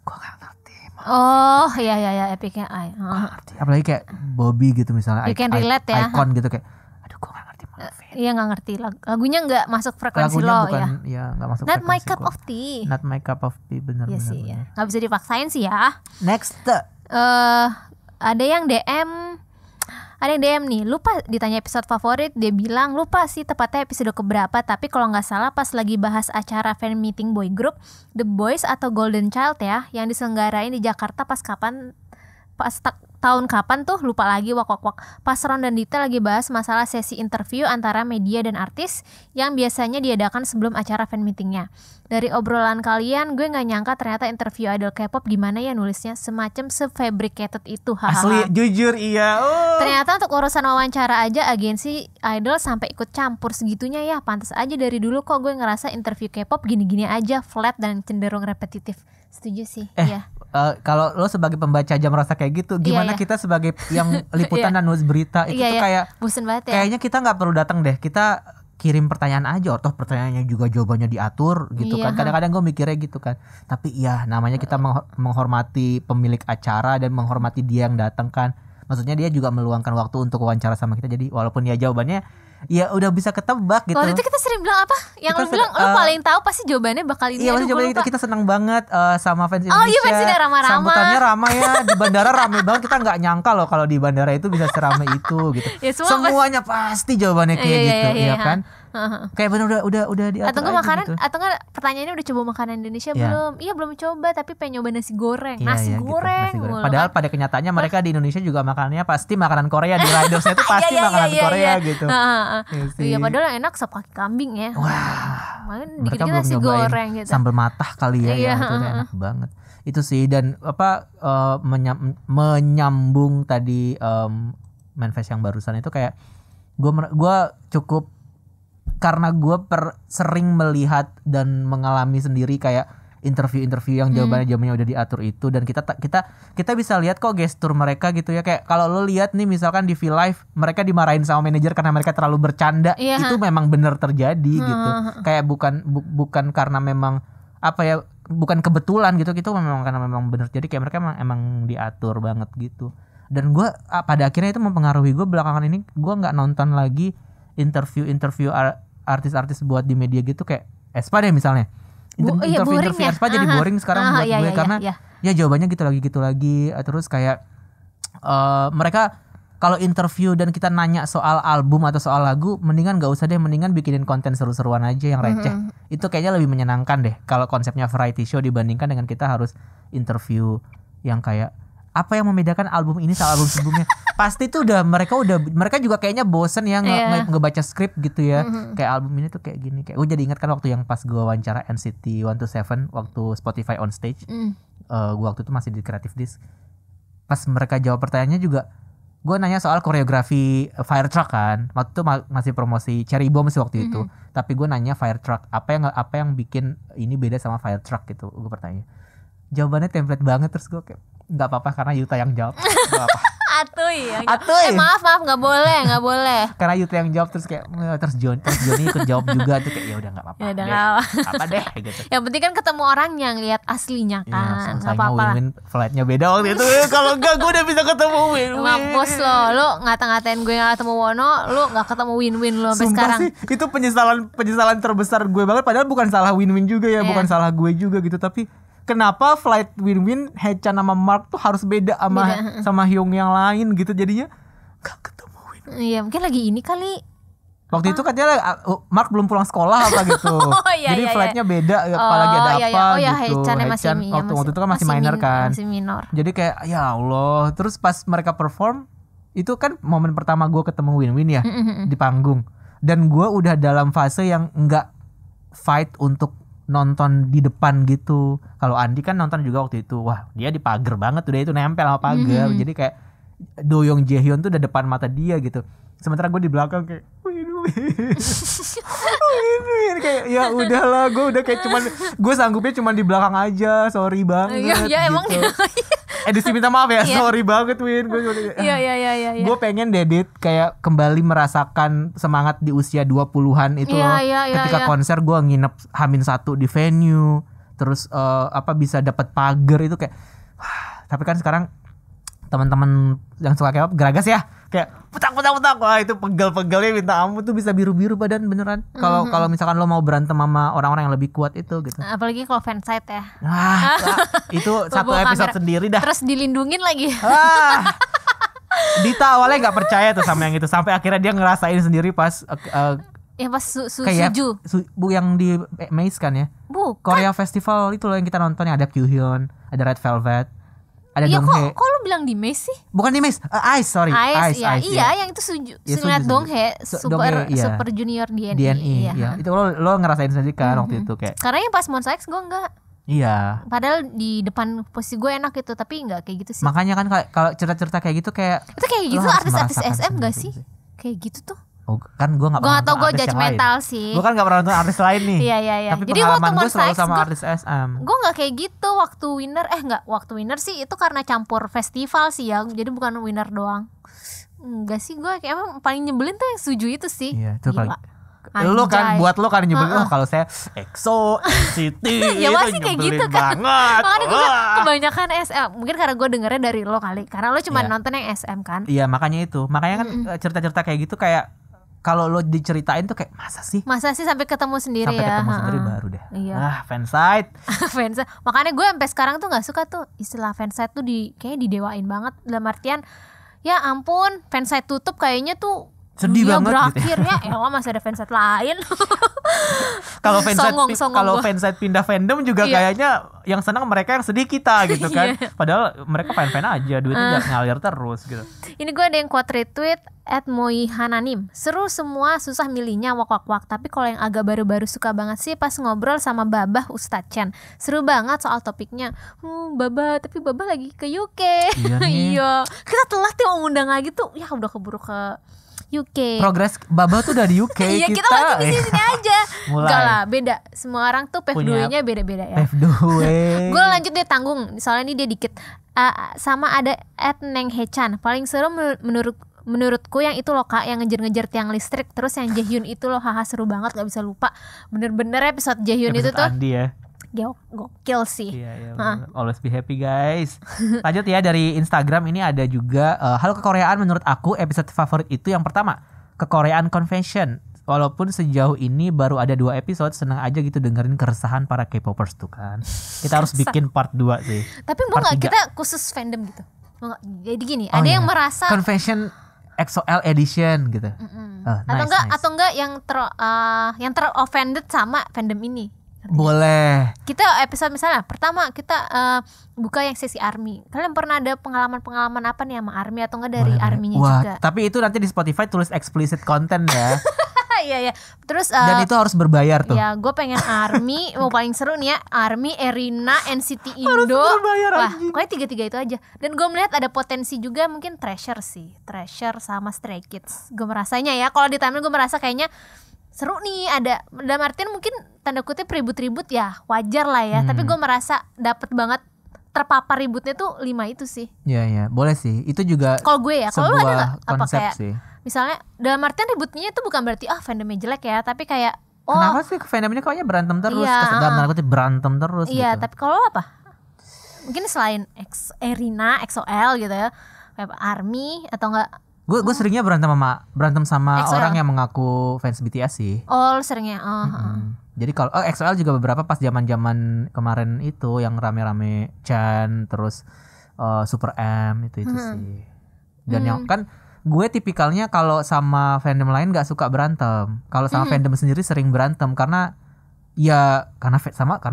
gue gak ngerti. Oh iya iya iya, Epicnya I. Apalagi kayak Bobby gitu misalnya, You can relate ya. Icon gitu kayak, aduh gue gak ngerti, maaf ya. Iya nggak ngerti lagunya nggak masuk frekuensi Lagunya lo bukan, ya. ya gak masuk Not my frekuensi cup gua. of tea. Not my cup of tea, bener. Iya sih ya. Nggak bisa dipaksain sih ya. Next. Ada yang DM nih, lupa ditanya episode favorit, dia bilang lupa sih tepatnya episode keberapa, tapi kalau nggak salah pas lagi bahas acara fan meeting boy group The Boys atau Golden Child ya, yang diselenggarain di Jakarta tahun kapan tuh lupa lagi, wak. Pas Ron dan Dita lagi bahas masalah sesi interview antara media dan artis yang biasanya diadakan sebelum acara fan meetingnya. Dari obrolan kalian gue nggak nyangka ternyata interview idol K-pop gimana ya nulisnya, semacam se-fabricated itu. Asli jujur iya. Ternyata untuk urusan wawancara aja agensi idol sampai ikut campur segitunya ya. Pantas aja dari dulu kok gue ngerasa interview K-pop gini-gini aja, flat dan cenderung repetitif. Setuju sih. Iya. Kalau lo sebagai pembaca aja merasa kayak gitu, gimana Iya. kita sebagai yang liputan dan nulis berita itu tuh kayak bosen banget ya. kayaknya kita nggak perlu datang deh, kita kirim pertanyaan aja, toh pertanyaannya juga jawabannya diatur gitu Iya. kan. Kadang-kadang gue mikirnya gitu kan. Tapi ya namanya kita menghormati pemilik acara dan menghormati dia yang datang kan. Maksudnya dia juga meluangkan waktu untuk wawancara sama kita. Jadi walaupun ya jawabannya ya udah bisa ketebak gitu. Waktu itu kita sering bilang apa? Yang Kita lu bilang lu paling tahu pasti jawabannya bakal ini. Iya, Aduh, maksudnya gua jawabannya lupa. kita senang banget sama fans Indonesia. Oh iya, fansnya ramah-ramah. Sambutannya ramai ya, di bandara ramai banget. Kita nggak nyangka loh kalau di bandara itu bisa seramai itu gitu. Ya, Semuanya pasti jawabannya kayak gitu, ya kan? Kayak bener udah diatur Atau nggak aja makanan, gitu. atau nggak pertanyaannya udah coba makanan Indonesia Iya. belum? Iya belum coba, tapi pengen nyoba nasi goreng. Iya, Nasi iya, gitu, goreng. nasi goreng. mulu Padahal kan. pada kenyataannya mereka di Indonesia juga makanannya pasti makanan Korea, di ridersnya itu pasti Iya, makanan iya, Korea iya. gitu. Iya sih. Iya padahal yang enak sop kaki kambing ya. Wah, Makan mereka dikit-dikit belum nasi nyobain goreng gitu. sambal matah kali ya, Iya, yang itu udah enak banget. Itu sih, dan menyambung tadi manifest yang barusan itu kayak gue cukup, karena gue sering melihat dan mengalami sendiri kayak interview yang jawabannya udah diatur itu, dan kita bisa lihat kok gestur mereka gitu ya. Kayak kalau lo lihat nih misalkan di V-Live mereka dimarahin sama manajer karena mereka terlalu bercanda, Iya. itu memang benar terjadi gitu. Kayak bukan karena memang apa ya, bukan kebetulan gitu, memang karena memang benar. Jadi kayak mereka emang diatur banget gitu. Dan gue pada akhirnya itu mempengaruhi gue belakangan ini. Gue nggak nonton lagi interview artis-artis buat di media gitu, kayak Espa deh misalnya. Interview boring ya. Espa jadi boring sekarang buat iya, gue, iya, karena iya. ya jawabannya gitu lagi. Terus kayak mereka kalau interview dan kita nanya soal album atau soal lagu, mendingan gak usah deh, mendingan bikinin konten seru-seruan aja yang receh. Itu kayaknya lebih menyenangkan deh kalau konsepnya variety show dibandingkan dengan kita harus interview yang kayak apa yang membedakan album ini sama album sebelumnya. Pasti tuh mereka juga kayaknya bosen ya ngebaca skrip gitu ya. Kayak album ini tuh kayak gini, kayak gue jadi ingat kan waktu yang pas gue wawancara NCT 127 waktu Spotify on stage. Gue waktu itu masih di Creative Disc. Pas mereka jawab pertanyaannya juga, gue nanya soal koreografi Fire Truck kan. Waktu itu masih promosi Cherry Bomb sih waktu itu. Tapi gue nanya Fire Truck, apa yang bikin ini beda sama Fire Truck gitu. Gue bertanya. Jawabannya template banget, terus gue kayak nggak apa-apa karena Yuta yang jawab. Nggak apa. Atuy. Atuy. Maaf nggak boleh. Karena Yuta yang jawab terus kayak terus Johnny ikut jawab juga tuh kayak ya udah nggak apa-apa. Ya udah deh. nggak Apa deh gitu. Yang penting kan ketemu orang yang lihat aslinya Iya, kan. Nggak sayangnya apa-apa lah. win-win flightnya beda waktu itu. Kalau enggak gue udah bisa ketemu win-win. Mampus lo ngata-ngatain gue yang ketemu Wono, lo nggak ketemu win-win lo sampai Sumpah sekarang. sih, itu penyesalan terbesar gue banget. Padahal bukan salah win-win juga ya, Iya. bukan salah gue juga gitu. Tapi kenapa flight win-win Haechan sama Mark tuh harus beda sama Hyung yang lain gitu, jadinya gak ketemu win-win. Iya mungkin lagi ini kali. Waktu itu katanya Mark belum pulang sekolah apa gitu. Iya, Jadi iya, flightnya beda, apalagi ada iya, apa iya. gitu. Haechan masih waktu itu kan masih minor kan. Masih minor. Jadi kayak ya Allah. Terus pas mereka perform, itu kan momen pertama gue ketemu win-win ya di panggung. Dan gue udah dalam fase yang nggak fight untuk nonton di depan gitu. Kalau Andi kan nonton juga waktu itu, wah dia di pagar banget, udah itu nempel sama pagar. Jadi kayak Doyoung Jaehyun tuh udah depan mata dia gitu. Sementara gue di belakang kayak win-win kayak ya udahlah, gue udah kayak gue sanggupnya cuman di belakang aja, sorry banget. Iya emang. gitu. Edisi minta maaf ya, sorry banget Win. Iya. Gue pengen Dedit kayak kembali merasakan semangat di usia 20-an itu loh. Ketika konser gue nginep H-1 di venue, terus bisa dapat pagar itu kayak tapi kan sekarang teman-teman yang suka K-pop geragas ya, kayak putak. Wah itu pegel-pegelnya minta ampun tuh, bisa biru-biru badan beneran. Kalau misalkan lo mau berantem sama orang-orang yang lebih kuat itu gitu. Apalagi kalau fansite ya. Itu satu episode sendiri dah. Terus dilindungin lagi. Dita awalnya nggak percaya tuh sama yang itu, sampai akhirnya dia ngerasain sendiri pas yang pas kayak Suju. yang di Maze kan ya. Bukan. Korea Festival itu loh yang kita nonton, yang ada Kyuhyun, ada Red Velvet, ada Iya Donghae. kok lu bilang di Maze sih? Bukan di Maze, Ice, sorry. Ice, Iya, yang itu Suju. Ya, Lihat Suju. Donghae, Donghae, iya. Super Junior DNI. DNI, iya. Itu lo ngerasain sendiri kan waktu itu kayak. Karena yang pas Monsta X gue enggak. Iya. Padahal di depan posisi gue enak gitu, tapi enggak kayak gitu sih. Makanya kan kalau cerita-cerita kayak gitu kayak Itu kayak lo gitu harus artis-artis merasakan SM gak sendiri sih? Kayak gitu tuh. Oh, kan gue gak Gue pernah gak tau, gue nonton artis yang lain. judgmental sih. Gue kan gak pernah nonton artis lain nih. Iya. Tapi Jadi pengalaman waktu gue Monsta selalu X sama artis SM. gue gak kayak gitu waktu winner. Waktu winner sih itu karena campur festival sih ya. Jadi bukan winner doang. Enggak sih, gue kayak emang paling nyebelin tuh yang Suju itu sih. Iya, itu Gila. paling. Lu kan, Anjay. buat lo kan nyebelin. Kalau saya EXO, NCT Ya itu pasti kayak nyebelin gitu kan. banget. Makanya gue Wah. kebanyakan SM. Mungkin karena gue dengernya dari lo kali. Karena lo cuma Iya. nonton yang SM kan. Iya, makanya itu. Makanya kan cerita-cerita kayak gitu kayak kalau lo diceritain tuh kayak masa sih? Masa sih sampai ketemu sendiri Sampai ya. ketemu sendiri baru deh. Iya. Fansite. Fans. Makanya gue sampai sekarang tuh nggak suka tuh istilah fansite tuh kayaknya didewain banget. Dalam artian ya ampun, fansite tutup kayaknya tuh Sedih dunia banget berakhir ya. Elah masih ada fansite lain. Kalau fansite Songong kalau gua. fansite pindah fandom juga Iya. kayaknya yang senang mereka, yang sedih kita gitu kan. Iya. Padahal mereka fan-fan aja, duitnya ngalir terus gitu. Ini gue ada yang quote retweet @moihananim. Seru semua, susah milihnya wak. Tapi kalau yang agak baru-baru suka banget sih pas ngobrol sama Babah Ustadz Chen. Seru banget soal topiknya. Babah, tapi Babah lagi ke UK. Iya nih. Iya. Kita telat ya ngundang lagi tuh. Ya udah keburu ke UK. Progres Baba tuh udah di UK. Iya kita masih di sini aja. Mulai. Enggak lah, beda. Semua orang tuh PF2-nya beda-beda ya. F2. Gue lanjut deh tanggung. Soalnya ini dia dikit. Sama ada @Neng Haechan. Paling seru menurutku yang itu loh Kak, yang ngejar-ngejar tiang listrik. Terus yang Jaehyun itu loh, haha seru banget, gak bisa lupa. Bener-bener episode Jaehyun itu tuh Andi ya. gokil sih. Iya, bener. Always be happy guys. Lanjut ya, dari Instagram ini ada juga halo kekoreaan, menurut aku episode favorit itu yang pertama, Kekoreaan Confession. Walaupun sejauh ini baru ada 2 episode, senang aja gitu dengerin keresahan para K-popers tuh kan. Kita harus bikin part 2 sih. Tapi mau Part gak 3. kita khusus fandom gitu? Mau gak? Jadi gini, Oh, ada iya. yang merasa Confession XOL edition gitu. atau enggak yang ter-offended sama fandom ini. Boleh. Kita episode misalnya pertama kita buka yang sesi ARMY. Kalian pernah ada pengalaman apa nih sama ARMY atau enggak dari ARMY-nya Wah, juga? tapi itu nanti di Spotify tulis explicit content ya. Iya. Terus Dan itu harus berbayar tuh. ya gue pengen ARMY. Mau paling seru nih ya ARMY, Erina, NCT Indo. berbayar, Wah anjing. pokoknya 3 itu aja. Dan gue melihat ada potensi juga mungkin Treasure sih. Treasure sama Stray Kids. Gue merasanya ya, kalau di timeline gue merasa kayaknya seru nih, ada dalam artian mungkin tanda kutip ribut-ribut ya wajar lah ya, tapi gue merasa dapet banget terpapar ributnya tuh 5 itu sih. Iya, boleh sih. Itu juga Kalau gue ya, kalau lu ada nggak apa konsep kayak sih. misalnya dalam artian ributnya itu bukan berarti fandomnya jelek ya, tapi kayak Kenapa sih fandom ini kayaknya berantem terus? Iya, Dalam tanda kutip berantem terus iya, gitu. tapi kalau lo apa? Mungkin selain Erina, EXO-L gitu ya, kayak ARMY atau enggak? Gue seringnya berantem sama EXO-L. orang yang mengaku fans BTS sih. Oh, lu seringnya. Jadi kalau EXO-L juga beberapa pas zaman kemarin itu yang rame-rame Chan terus Super M itu sih. Dan yang kan gue tipikalnya kalau sama fandom lain gak suka berantem. Kalau sama fandom sendiri sering berantem karena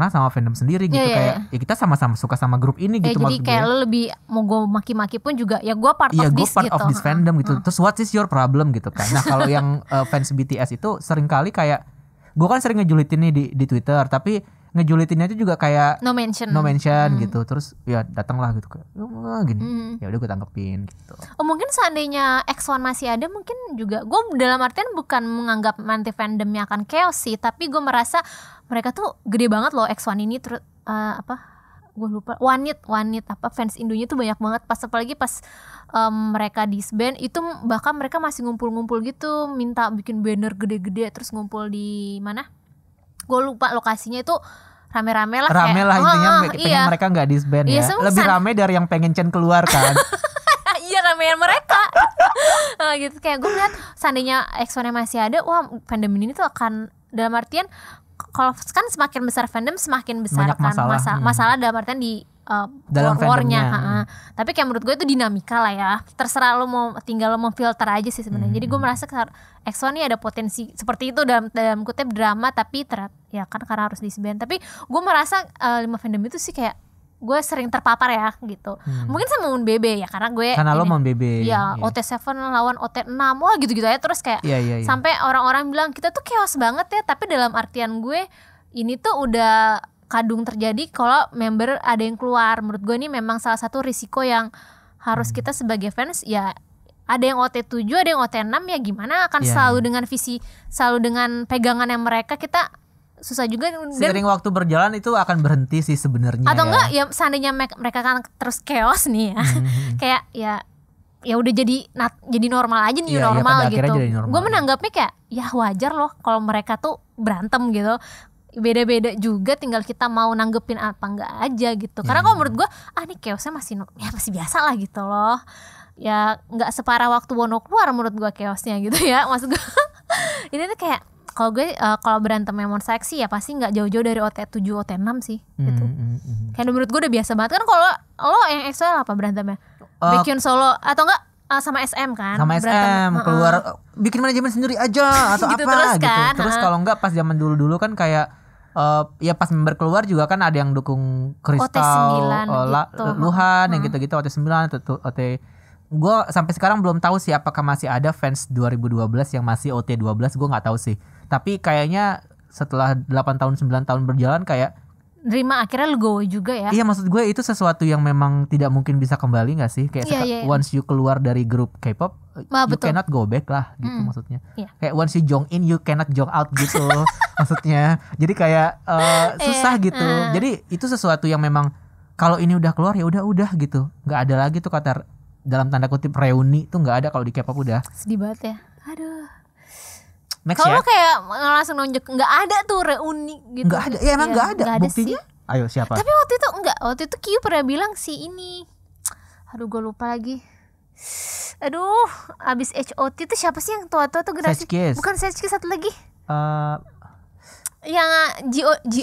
sama fandom sendiri gitu. Kayak ya kita sama-sama suka sama grup ini gitu. Jadi kayak lo lebih mau gue maki-maki pun juga ya gue part of this part gitu. of this fandom gitu. Terus what is your problem gitu kan. Nah kalau yang fans BTS itu sering kali kayak gue kan sering ngejulitin nih di Twitter, tapi ngejulitinnya itu juga kayak no mention gitu. Terus ya datanglah gitu kayak gini. Ya udah gue tanggepin gitu. Mungkin seandainya X1 masih ada, mungkin juga gue dalam artian bukan menganggap anti fandomnya akan chaos sih, tapi gue merasa mereka tuh gede banget loh X1 ini. Terus gue lupa Wanit apa fans Indonya tuh banyak banget, pas apalagi pas mereka disband itu bahkan mereka masih ngumpul-ngumpul gitu, minta bikin banner gede-gede terus ngumpul di mana? Gue lupa lokasinya, itu rame-rame lah intinya pengen mereka nggak disband ya. Lebih rame dari yang pengen Chen keluar kan. Iya, ramean mereka. Gitu kayak gue lihat seandainya X1 masih ada, wah fandom ini tuh akan, dalam artian kalau kan semakin besar fandom semakin besar banyak kan masalah dalam artian di dalam war-nya. Tapi kayak menurut gue itu dinamika lah ya. Terserah lo tinggal lo mau filter aja sih sebenarnya. Jadi gue merasa X1 ini ada potensi seperti itu dalam kutip drama, tapi ya kan karena harus disband. Tapi gue merasa 5 fandom itu sih kayak gue sering terpapar ya gitu. Mungkin sama Moon BB ya karena lo Moon BB. Ya, OT7 lawan OT6 wah gitu-gitu aja terus kayak sampai orang-orang bilang kita tuh chaos banget ya, tapi dalam artian gue ini tuh udah kadung terjadi kalau member ada yang keluar. Menurut gue ini memang salah satu risiko yang harus kita sebagai fans ya, ada yang OT7 ada yang OT6 ya gimana akan selalu dengan visi, selalu dengan pegangan yang mereka, kita susah juga. Seiring waktu berjalan itu akan berhenti sih sebenarnya. Atau enggak ya seandainya mereka kan terus chaos nih ya. Kayak ya udah jadi normal aja nih, normal gitu. Gue menanggapnya kayak ya wajar loh kalau mereka tuh berantem gitu. Beda-beda juga, tinggal kita mau nanggepin apa enggak aja gitu. Karena kalau menurut gue nih chaosnya masih biasa lah gitu loh. Ya nggak separah waktu Wono keluar menurut gue chaosnya gitu ya. Maksud gue ini tuh kayak kalau gue kalau berantem yang Monsta X sih ya pasti nggak jauh-jauh dari OT7 OT6 sih gitu. Kayak menurut gue udah biasa banget kan. Kalau lo yang EXO apa berantemnya? Baekhyun solo atau enggak sama SM kan? Sama SM keluar bikin manajemen sendiri aja atau gitu apa terus gitu. Kan? Terus kalau enggak pas zaman dulu-dulu kan kayak ya pas member keluar juga kan ada yang dukung Kristal, gitu. Luhan yang gitu-gitu, OT9 atau OT. Gue sampai sekarang belum tahu sih apakah masih ada fans 2012 yang masih OT12, gue nggak tahu sih. Tapi kayaknya setelah 8 tahun 9 tahun berjalan kayak nerima akhirnya legowo juga ya. Iya, maksud gue itu sesuatu yang memang tidak mungkin bisa kembali nggak sih? Kayak once you keluar dari grup K-pop, you cannot go back lah gitu maksudnya. Kayak once you jong in, you cannot jong out gitu maksudnya. Jadi kayak susah gitu. Jadi itu sesuatu yang memang kalau ini udah keluar ya udah gitu. Nggak ada lagi tuh kata dalam tanda kutip reuni tuh nggak ada kalau di K-pop udah. Sedih banget ya. Aduh. Kalau kayak langsung nunjuk nggak ada tuh reuni gitu. Nggak ada, ya emang nggak ada. Buktinya? Sih. Ayo siapa? Tapi waktu itu Kyu pernah bilang si ini. Aduh gue lupa lagi. Aduh, abis HOT itu siapa sih yang tua-tua tuh generasi? Bukan Sechkies, satu lagi. Yang GOD.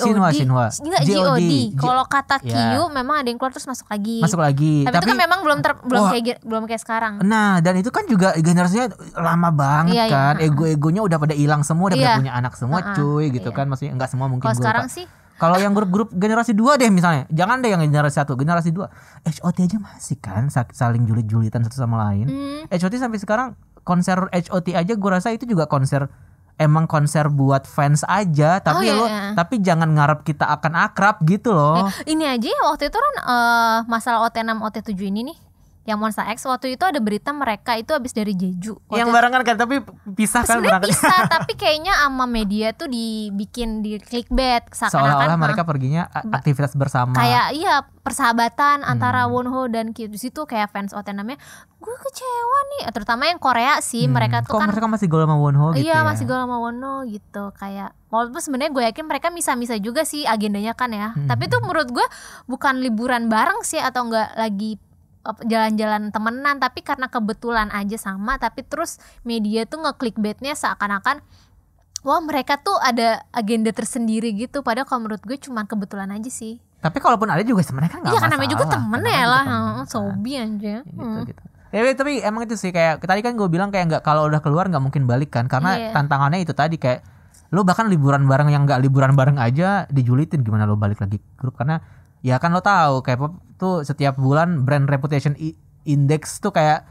Enggak GOD. Kalau kata Kyu memang ada yang keluar terus masuk lagi. Tapi itu kan memang belum kayak sekarang. Nah, dan itu kan juga generasinya lama banget kan. Ego-egonya udah pada hilang semua, udah pada punya anak semua cuy gitu kan. Maksudnya enggak semua mungkin. Kalau sekarang sih kalau yang grup-grup generasi 2 deh misalnya. Jangan deh yang generasi 1, generasi 2. HOT aja masih kan saling julit-julitan satu sama lain. HOT sampai sekarang konser HOT aja gue rasa itu juga konser buat fans aja, tapi tapi jangan ngarep kita akan akrab gitu loh. Ini aja ya waktu itu kan masalah OT6 OT7 ini nih. yang Monsta X waktu itu ada berita mereka itu habis dari Jeju. Yang barengan kan tapi pisah kan sebenarnya berangkat. bisa, tapi kayaknya sama media tuh dibikin di clickbait Seolah-olah mereka perginya aktivitas bersama. kayak iya persahabatan antara Wonho dan Kyu. Di situ kayak fans OT namanya gue kecewa nih, terutama yang Korea sih. Mereka tuh kok kan mereka masih gaul sama Wonho gitu iya ya. masih gaul sama Wonho gitu. Kayak walaupun sebenarnya gue yakin mereka misa-misa juga sih agendanya kan ya. Tapi tuh menurut gue bukan liburan bareng sih atau enggak lagi jalan-jalan temenan, tapi karena kebetulan aja sama. Tapi terus media tuh nge-clickbaitnya seakan-akan wah mereka tuh ada agenda tersendiri gitu. Padahal kalau menurut gue cuma kebetulan aja sih. Tapi kalaupun ada juga sebenarnya kan nggak Iya masalah. kan namanya juga temen Namanya ya juga lah, temen, kan. sobi aja. Gitu. Ya, tapi emang itu sih kayak tadi kan gue bilang kayak nggak, kalau udah keluar nggak mungkin balik kan, karena Iya. tantangannya itu tadi kayak lo bahkan liburan bareng yang nggak liburan bareng aja dijulitin, gimana lo balik lagi ke grup. Karena ya kan lo tahu K-pop tuh setiap bulan brand reputation index tuh kayak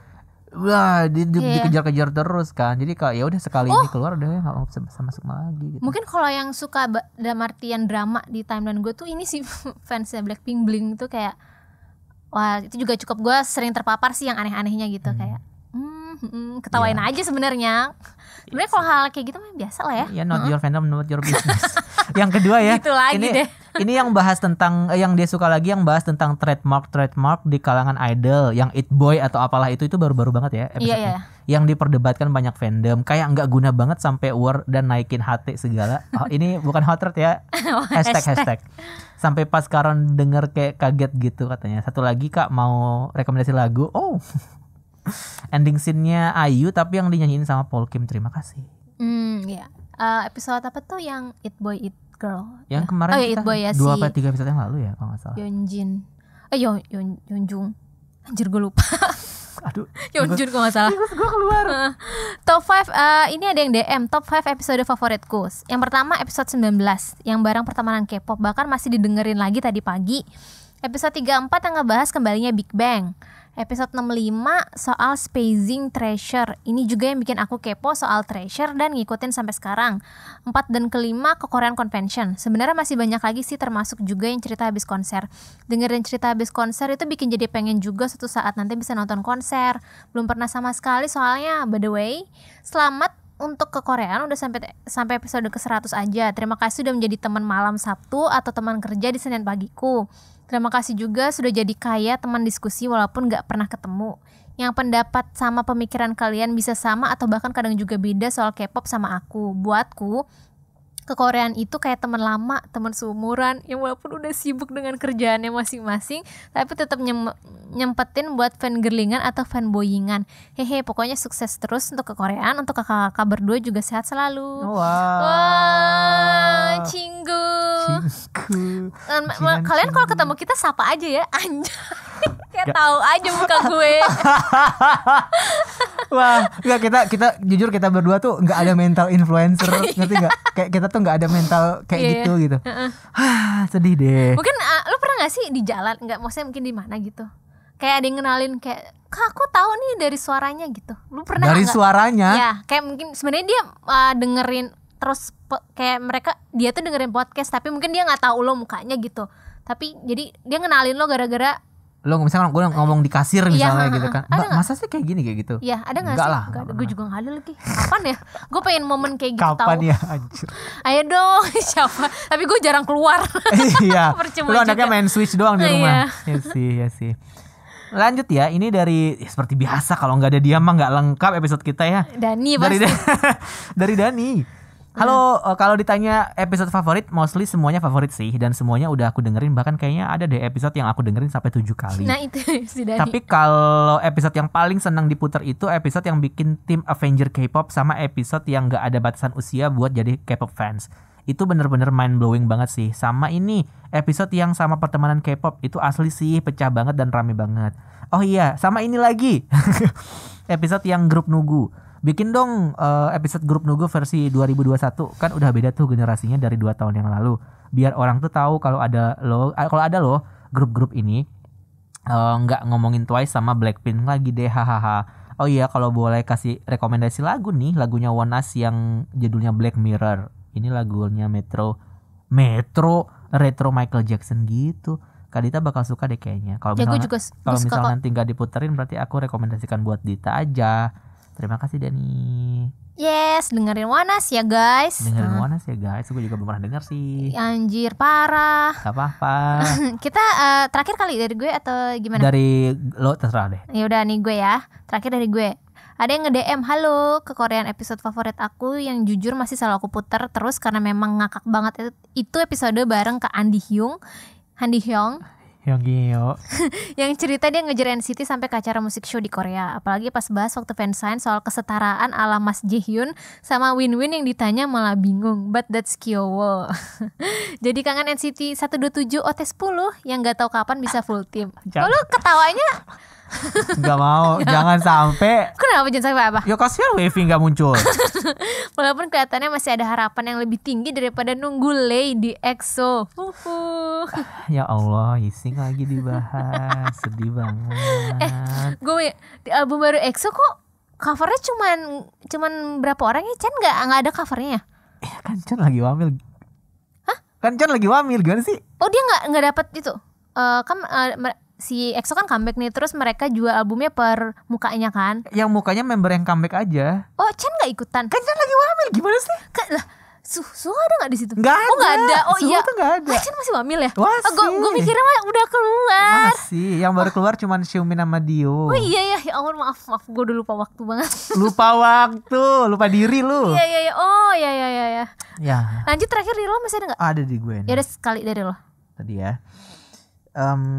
wah dikejar-kejar terus kan. Jadi kalau ya udah sekali ini keluar udah nggak mau bisa masuk lagi gitu. Mungkin kalau yang suka dalam artian drama di timeline gue tuh ini sih fansnya Blackpink Blink tuh kayak wah itu juga cukup gue sering terpapar sih yang aneh-anehnya gitu kayak ketawain aja sebenarnya. Sebenarnya kalau hal kayak gitu mah biasa lah ya. Ya not your fandom, not your business. Yang kedua ya, Gitu lagi ini deh. ini yang bahas tentang yang dia suka lagi, yang bahas tentang trademark di kalangan idol, yang It Boy atau apalah itu baru-baru banget ya episode-nya. Iya. Yang diperdebatkan banyak fandom, kayak nggak guna banget sampai war dan naikin HT segala. Oh, ini bukan hot rate ya. hashtag. Sampai pas Karon denger kayak kaget gitu katanya. Satu lagi Kak mau rekomendasi lagu. Oh. Ending scene-nya Ayu tapi yang dinyanyiin sama Paul Kim. Terima kasih. Ya. Episode apa tuh yang It Boy It Girl? Yang Ya. kemarin oh, ya, kita It Boy ya 2 si apa 3 episode yang lalu ya kalau nggak salah. Yeonjin. Yeonjung. Anjir gue lupa. Aduh. Yeonjun kalau nggak salah. Gue keluar. Top 5 ini ada yang DM top 5 episode favoritku. Yang pertama episode 19 yang barang pertemanan K-pop, bahkan masih didengerin lagi tadi pagi. Episode 34 yang ngebahas kembalinya Big Bang. Episode 65 soal Spacing Treasure. Ini juga yang bikin aku kepo soal Treasure dan ngikutin sampai sekarang. 4 dan kelima ke Korean Convention. Sebenarnya masih banyak lagi sih, termasuk juga yang cerita habis konser. Dengerin cerita habis konser itu bikin jadi pengen juga suatu saat nanti bisa nonton konser. Belum pernah sama sekali soalnya. By the way, selamat untuk ke Koreaan udah sampai episode ke-100 aja. Terima kasih udah menjadi teman malam Sabtu atau teman kerja di Senin pagiku. Terima kasih juga sudah jadi kayak teman diskusi walaupun gak pernah ketemu. Yang pendapat sama pemikiran kalian bisa sama atau bahkan kadang juga beda soal K-pop sama aku. Buatku, ke Koreaan itu kayak teman lama, teman seumuran yang walaupun udah sibuk dengan kerjaannya masing-masing, tapi tetap nyempetin buat fangirlingan atau fanboyingan. Hehe, pokoknya sukses terus untuk ke Koreaan, untuk kakak-kakak berdua juga sehat selalu. Wah, cinggu. Kalian kalau ketemu kita sapa aja ya, anjay. Kayak tahu aja muka gue. Wah, enggak, kita jujur kita berdua tuh enggak ada mental influencer, ngerti enggak? Kayak kita tuh enggak ada mental kayak gitu. Sedih deh. Mungkin lu pernah gak sih di jalan, enggak maksudnya mungkin di mana gitu, kayak ada yang kenalin kayak Kak aku tahu nih dari suaranya gitu. Lu pernah Dari gak? suaranya? Ya, kayak mungkin sebenarnya dia dengerin terus kayak dia tuh dengerin podcast tapi mungkin dia nggak tahu lo mukanya gitu. Tapi jadi dia ngenalin lo gara-gara Lo misalnya gue ngomong di kasir misalnya Iya, gitu kan. ada Mbak, masa sih kayak gini kayak gitu? ya ada nggak Enggak sih? lah, Nggak, enggak gue juga nggak ada lagi. Kapan ya? Gue pengen momen kayak gitu Kapan tahu. ya anjir. Ayo dong siapa? Tapi gue jarang keluar. Iya. Percuma Lo anaknya juga. main Switch doang di rumah. Iya. Ya sih. Lanjut ya, ini dari seperti biasa kalau nggak ada dia mah nggak lengkap episode kita ya. Dani Dari pasti. dari Dani. Halo, kalau ditanya episode favorit, mostly semuanya favorit sih, dan semuanya udah aku dengerin, bahkan kayaknya ada deh episode yang aku dengerin sampai 7 kali. Nah itu si Dani. Tapi kalau episode yang paling senang diputar itu episode yang bikin tim Avenger K-pop sama episode yang gak ada batasan usia buat jadi K-pop fans. Itu bener-bener mind blowing banget sih. Sama ini episode yang sama pertemanan K-pop itu asli sih pecah banget dan rame banget. Oh iya, sama ini lagi episode yang grup Nugu. Bikin dong episode grup Nugu versi 2021. Kan udah beda tuh generasinya dari 2 tahun yang lalu. Biar orang tuh tahu kalau ada loh grup-grup ini nggak ngomongin Twice sama Blackpink lagi deh, hahaha. Oh iya, kalau boleh kasih rekomendasi lagu nih, lagunya Wonas yang judulnya Black Mirror. Ini lagunya Metro Retro Michael Jackson gitu. Kak Dita bakal suka deh kayaknya. Kalau Ya, gue misalnya, juga kalau suka misalnya kok. nanti nggak diputerin berarti aku rekomendasikan buat Dita aja. Terima kasih Dani. Yes, dengerin Wanas ya guys. Dengerin Wanas ya guys. Gue juga belum pernah denger sih. Anjir parah. Gak apa-apa. Kita terakhir kali dari gue atau gimana? Dari lo terserah deh. Ya udah nih gue ya. Terakhir dari gue. Ada yang nge-DM, halo, ke Korean episode favorit aku yang jujur masih selalu aku puter terus karena memang ngakak banget itu episode bareng ke Han Di-hyung Hyung-gyo. yang cerita dia ngejar NCT sampai ke acara musik show di Korea. Apalagi pas bahas waktu fansign soal kesetaraan ala Mas Jaehyun sama Win-Win yang ditanya malah bingung. But that's Kyowo. Jadi kangen NCT 127 OT10 yang gak tahu kapan bisa full team. Jangan. Lu ketawanya Gak mau. Jangan sampai. kenapa jangan sampai apa? Ya kasihan Wavy gak muncul. Walaupun kelihatannya masih ada harapan yang lebih tinggi daripada nunggu Lay di EXO. Ya Allah, Ising lagi dibahas. Sedih banget. Gue di album baru EXO kok covernya cuman berapa orang ya? Chan nggak ada covernya ya? Kan Chan lagi wamil. Hah? Kan Chan lagi wamil, gimana sih? Oh dia nggak dapet itu. Si EXO kan comeback nih, terus mereka jual albumnya per mukanya kan? Yang mukanya member yang comeback aja. Oh Chan nggak ikutan? Kan Chan lagi wamil, gimana sih? Lah, Suho ada nggak di situ? Nggak Oh nggak ada. ada. Oh Suho iya. tuh nggak ada. Chan masih wamil ya? Masih. Gue mikirnya mah udah keluar. Masih, yang baru keluar cuman Xiumin sama Dio. Oh iya ya ampun maaf gue udah lupa waktu banget. Lupa waktu, lupa diri lu. Iya. Oh iya. Ya, Lanjut terakhir di lo masih ada nggak? ada di gue nih. Ya udah sekali dari lo. Tadi ya.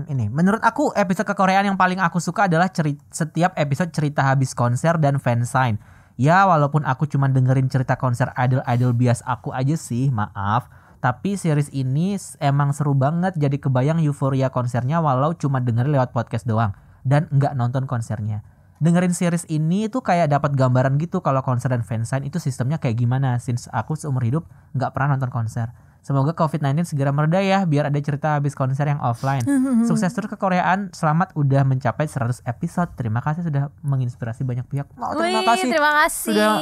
Ini menurut aku episode kekoreaan yang paling aku suka adalah setiap episode cerita habis konser dan fansign. Ya walaupun aku cuma dengerin cerita konser idol bias aku aja sih, maaf. Tapi series ini emang seru banget, jadi kebayang euforia konsernya walau cuma dengerin lewat podcast doang dan nggak nonton konsernya. Dengerin series ini tuh kayak dapat gambaran gitu kalau konser dan fansign itu sistemnya kayak gimana, since aku seumur hidup nggak pernah nonton konser. Semoga COVID-19 segera mereda ya, biar ada cerita habis konser yang offline. Sukses terus kekoreaan, selamat udah mencapai 100 episode. Terima kasih sudah menginspirasi banyak pihak. Terima kasih. Terima kasih. Sudah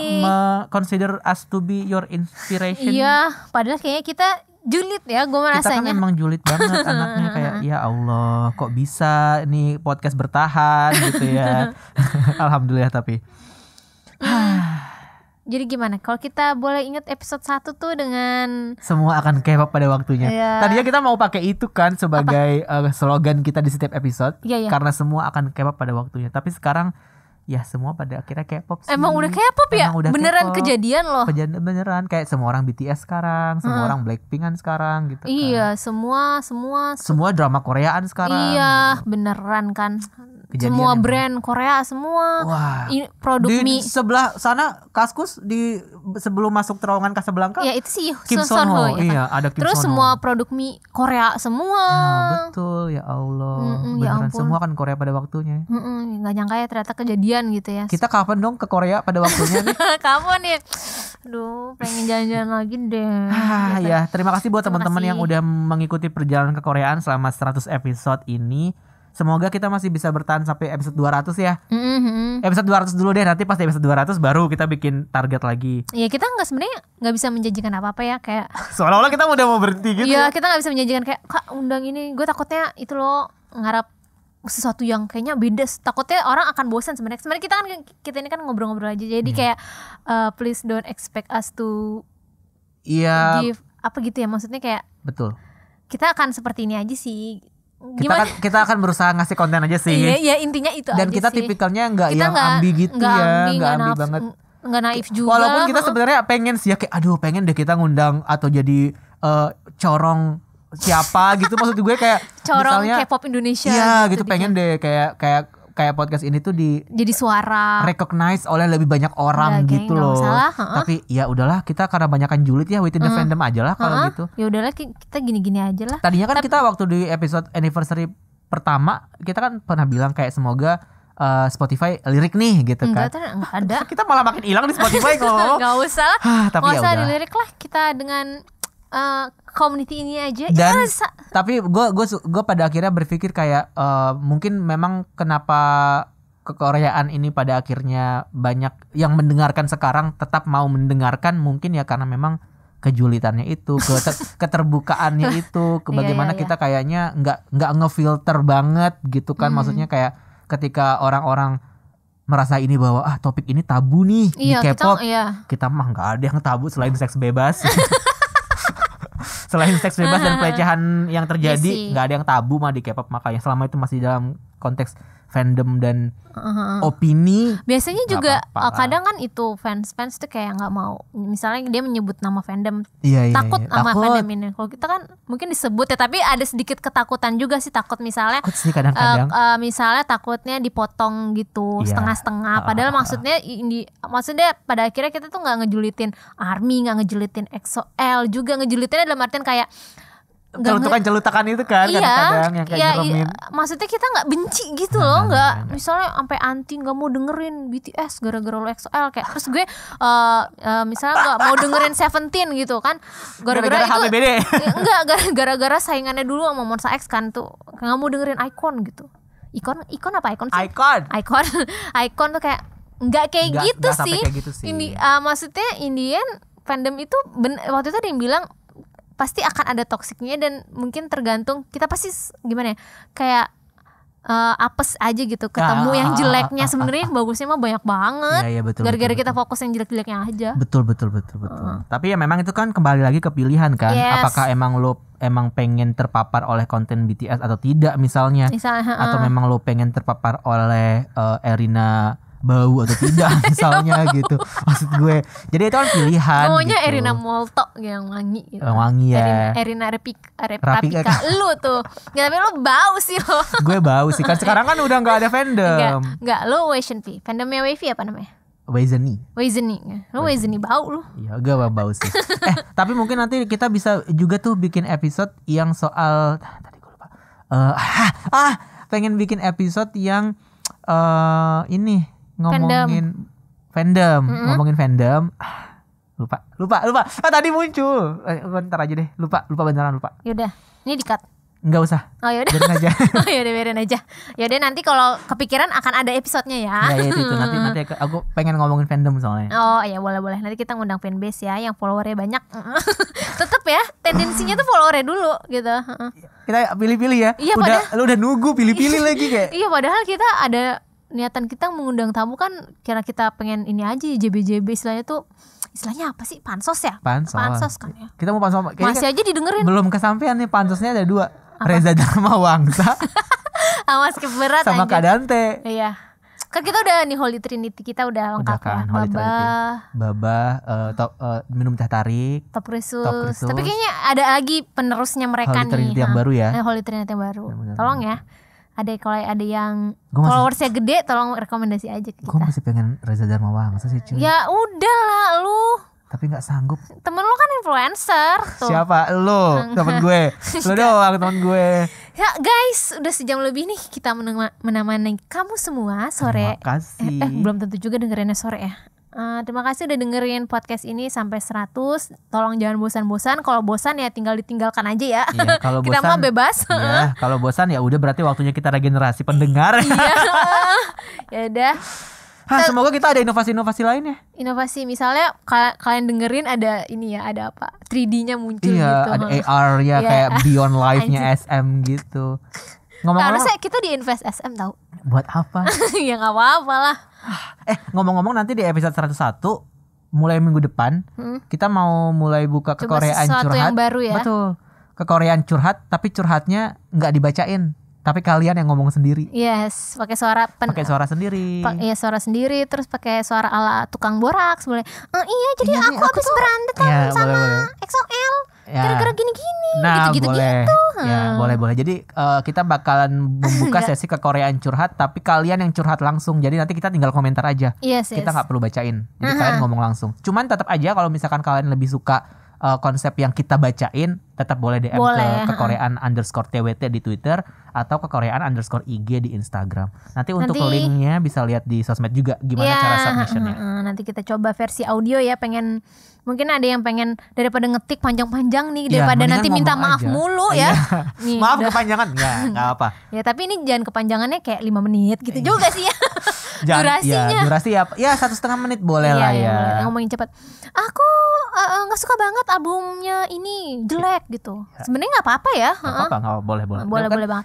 consider us to be your inspiration. Iya, padahal kayaknya kita julid ya, gue Kita kan merasanya. memang julid banget anaknya, kayak ya Allah kok bisa nih podcast bertahan gitu ya. Alhamdulillah tapi. Jadi gimana? Kalau kita boleh ingat episode 1 tuh dengan Semua akan K-pop pada waktunya. Iya. Tadinya kita mau pakai itu kan sebagai slogan kita di setiap episode. Iya. Karena semua akan K-pop pada waktunya. Tapi sekarang ya semua pada akhirnya K-pop sih. Emang udah K-pop ya? Emang udah Beneran K-pop. kejadian loh. Beneran kayak semua orang BTS sekarang, semua orang Blackpinkan sekarang gitu kan. Iya, semua Semua drama Koreaan sekarang. iya, beneran kan. Kejadian semua emang. brand Korea semua. Wah. Produk Di mie. sebelah sana Kaskus di sebelum masuk terowongan Casablanca. Ya itu sih Kim Son Son Ho. Ho, ya kan? Iya, ada Kim Terus Son Ho. semua produk mie Korea semua. Ya, betul ya Allah. Ya Beneran ampun. semua kan Korea pada waktunya. Nggak nyangka ya ternyata kejadian gitu ya. Kita kapan dong ke Korea pada waktunya nih? Kapan ya? Aduh, pengen jalan-jalan lagi deh. Ya, terima kasih buat Terima teman-teman kasih. yang udah mengikuti perjalanan ke Koreaan selama 100 episode ini. Semoga kita masih bisa bertahan sampai episode 200 ya. Episode 200 dulu deh, nanti pas di episode 200 baru kita bikin target lagi. Ya kita sebenarnya nggak bisa menjanjikan apa-apa ya, kayak Seolah-olah kita udah mau berhenti gitu. iya kita nggak bisa menjanjikan kayak Kak undang ini, gue takutnya itu loh ngarap sesuatu yang kayaknya beda, takutnya orang akan bosan sebenarnya kita ini kan ngobrol-ngobrol aja, jadi kayak please don't expect us to Iya, give apa gitu ya, maksudnya kayak betul. kita akan seperti ini aja sih. Kita akan berusaha ngasih konten aja sih. Iya intinya itu Dan aja kita sih. tipikalnya nggak Kita yang ambi gitu nggak ya, ambi, nggak nggak ambi naf- banget. nggak naif juga. Walaupun kita sebenarnya pengen sih ya kayak aduh pengen deh kita ngundang atau jadi corong siapa gitu, maksud gue kayak corong misalnya K-pop Indonesia. iya gitu pengen deh kayak podcast ini tuh di jadi suara. recognize oleh lebih banyak orang Udah, gitu nggak loh. masalah, Tapi ya udahlah kita karena banyakan julid ya within the fandom aja lah kalau gitu. Ya udahlah kita gini-gini aja lah. Tadinya kan kita waktu di episode anniversary pertama kita kan pernah bilang kayak semoga Spotify lirik nih gitu kan. Enggak ada. Kita malah makin hilang di Spotify kok. Gak usah lah. Tapi Gak ya usah udah. dilirik lah, kita dengan community ini aja. Dan Ya, tapi gue pada akhirnya berpikir kayak mungkin memang kenapa kekoreaan ini pada akhirnya banyak yang mendengarkan sekarang tetap mau mendengarkan, mungkin ya karena memang kejulitannya itu, keterbukaannya itu, ke bagaimana kita kayaknya nggak ngefilter banget gitu kan. Maksudnya kayak ketika orang-orang merasa ini bahwa topik ini tabu nih di K-pop, kita mah nggak ada yang tabu selain seks bebas. Selain seks bebas dan pelecehan yang terjadi, nggak ada yang tabu mah di K-pop. Makanya selama itu masih dalam konteks fandom dan opini. Biasanya juga kadang kan itu fans tuh kayak nggak mau, misalnya dia menyebut nama fandom, takut sama fandom ini. Kalau kita kan mungkin disebut ya, tapi ada sedikit ketakutan juga sih, takut misalnya kadang-kadang misalnya takutnya dipotong gitu setengah-setengah. Padahal maksudnya pada akhirnya kita tuh nggak ngejulitin ARMY, nggak ngejulitin EXO-L juga, ngejulitinnya dalam artian kayak celutakan itu kan kadang-kadang yang kayak nyeremin. Maksudnya kita nggak benci gitu loh, nggak misalnya sampai anti nggak mau dengerin BTS gara-gara lo EXO-L kayak. Terus gue misalnya nggak mau dengerin Seventeen gitu kan gara-gara itu HPBD. Enggak, gara-gara saingannya dulu sama Monsta X kan tuh, nggak mau dengerin Icon gitu. Icon apa Icon sih? Icon tuh kayak nggak kayak gitu sih. Maksudnya Indian fandom itu waktu itu ada yang bilang pasti akan ada toksiknya, dan mungkin tergantung kita pasti gimana ya, kayak apes aja gitu ketemu yang jeleknya. Sebenarnya bagusnya mah banyak banget. Betul, gara-gara kita fokus yang jelek-jeleknya aja. Betul. Tapi ya memang itu kan kembali lagi ke pilihan kan. Apakah emang lo pengen terpapar oleh konten BTS atau tidak misalnya atau memang lo pengen terpapar oleh Erina bau atau tidak misalnya gitu. Maksud gue, jadi itu kan pilihan. Maunya gitu. Erina Molto yang wangi gitu. Wangi ya. Erina Rapika lu tuh. Nggak, tapi lu bau sih lo. Gue bau sih kan sekarang kan udah nggak ada fandom. Nggak, lu Wavy. Fandomnya Wavy apa namanya? Wezeni. Lu Wezeni bau lu. Iya, gue bau sih. Tapi mungkin nanti kita bisa juga tuh bikin episode yang soal tadi gue lupa. Pengen bikin episode yang ini ngomongin fandom. Ngomongin fandom. Lupa. Tadi muncul. Bentar aja deh. Lupa beneran lupa. Yaudah, ini di-cut. Enggak usah. Oh yaudah. Biarin aja. Biarin aja. Yaudah, nanti kalau kepikiran akan ada episodenya ya. Ya itu nanti aku pengen ngomongin fandom soalnya. Oh iya, boleh. Nanti kita ngundang fanbase ya yang followernya banyak. Tetep ya, tendensinya tuh followernya dulu gitu. Kita pilih-pilih ya. Iya, Lu udah nunggu pilih-pilih lagi kayak. Iya, padahal kita ada niatan kita mengundang tamu kan, kira kita pengen ini aja JB istilahnya apa sih, pansos ya? Pansos kan ya. Kita mau pansos masih aja didengerin. Belum kesampaian nih, pansosnya ada 2. Reza Dharma Wangsa sama Skip Berat sama Kak Dante. Iya. Kan kita udah nih Holy Trinity, kita udah lengkap kan, ya. Baba, minum teh tarik, Top Risus. Tapi kayaknya ada lagi penerusnya mereka Holy nih. Trinity yang baru ya. Holy Trinity yang baru. Bener. Tolong ya. Kalau ada yang followersnya gede, tolong rekomendasi aja ke kita. Gue masih pengen Reza Dharma Wangsa sih cuy. Ya udah lah lu. Tapi gak sanggup. Temen lu kan influencer tuh. Siapa? Lu, temen gue. Lu doang temen gue. Ya guys, udah sejam lebih nih kita menemani kamu semua sore. Terima kasih. Belum tentu juga dengerinnya sore ya. Terima kasih udah dengerin podcast ini sampai 100. Tolong jangan bosan-bosan. Kalau bosan ya tinggal ditinggalkan aja ya. Iya, kalau kita bosan, mah bebas. Iya, kalau bosan ya udah berarti waktunya kita regenerasi pendengar. Iya. Ya udah. Semoga kita ada inovasi-inovasi lain ya. Inovasi misalnya kalian dengerin ada ini ya, ada apa? 3D-nya muncul gitu. Iya, ada AR ya kayak Beyond Live-nya SM gitu. Ngomong-ngomong, harusnya kita di-invest SM tahu. Buat apa? Ya nggak apa-apa lah. Ngomong-ngomong nanti di episode 101 mulai minggu depan kita mau mulai buka kekoreaan curhat. Yang baru ya. Betul. Kekoreaan curhat, tapi curhatnya nggak dibacain, tapi kalian yang ngomong sendiri. Yes, pakai suara sendiri. Iya, suara sendiri, terus pakai suara ala tukang boraks boleh. Iya, jadi aku habis berantem sama EXO-L. Gara-gara gini-gini, gitu-gitu. Ya, boleh. Jadi kita bakalan membuka sesi kekoreaan curhat, tapi kalian yang curhat langsung. Jadi nanti kita tinggal komentar aja. Yes. Kita nggak perlu bacain. Jadi kalian ngomong langsung. Cuman tetap aja kalau misalkan kalian lebih suka konsep yang kita bacain, tetap boleh DM ke kekoreaan _TWT di Twitter atau kekoreaan_IG di Instagram. Nanti untuk linknya bisa lihat di sosmed juga gimana cara submissionnya. Nanti kita coba versi audio ya, mungkin ada yang pengen daripada ngetik panjang-panjang nih, daripada nanti minta maaf aja mulu ya. Nih, maaf kepanjangan nggak apa. Ya tapi ini jangan kepanjangannya kayak 5 menit gitu juga sih ya. Durasi ya 1,5 menit boleh lah ya. Ngomongin cepat. Aku nggak suka banget albumnya ini jelek gitu. Sebenarnya nggak apa-apa ya. Nggak apa, boleh. Boleh banget.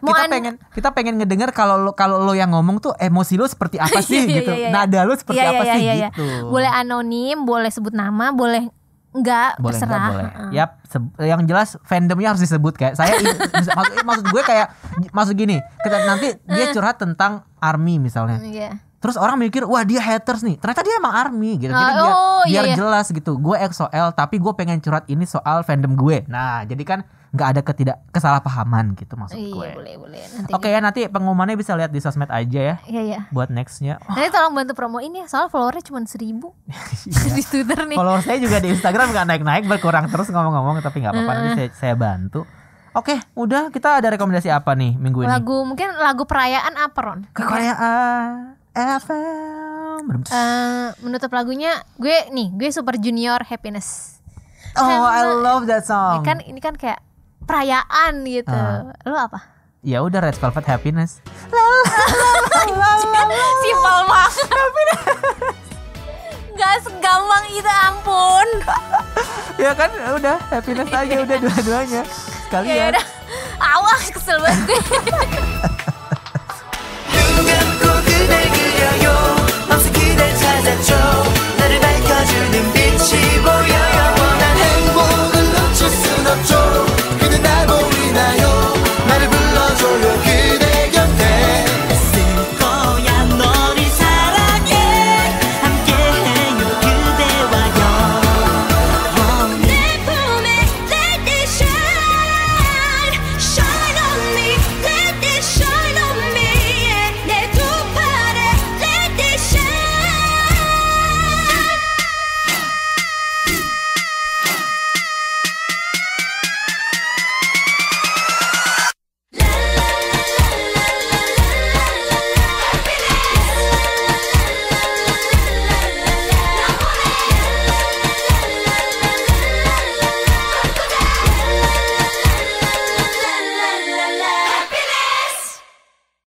Kita pengen ngedenger kalau lo yang ngomong tuh emosi lo seperti apa sih gitu. Nada lo seperti apa sih gitu. Boleh anonim, boleh sebut nama, boleh enggak, terserah. Boleh. Yap, yang jelas fandomnya harus disebut kayak saya maksud gue kayak maksud gini, nanti dia curhat tentang ARMY misalnya. Terus orang mikir, wah dia haters nih. Ternyata dia emang ARMY gitu. Jadi biar jelas gitu. Gue EXO-L tapi gue pengen curhat ini soal fandom gue. Nah, jadi kan nggak ada kesalahpahaman gitu maksud gue. Boleh. Oke ya, nanti pengumumannya bisa lihat di sosmed aja ya. Iya. Buat nextnya. Nanti tolong bantu promoin ya, soal followernya cuma 1.000 di Twitter nih. Follower saya juga di Instagram nggak naik-naik, berkurang terus ngomong-ngomong, tapi nggak apa-apa, nanti saya bantu. Oke, udah, kita ada rekomendasi apa nih minggu ini? Mungkin lagu perayaan apa, Ron? Kekoreaan FM. Menutup lagunya gue Super Junior Happiness. Oh, I love that song. Ini kan kayak perayaan gitu. Lo apa? Ya udah, Red Velvet Happiness. Simpel banget. Gak segampang itu, ampun. Ya kan, udah Happiness aja, udah dua-duanya sekalian. Ya udah. Awas, kesel banget gue.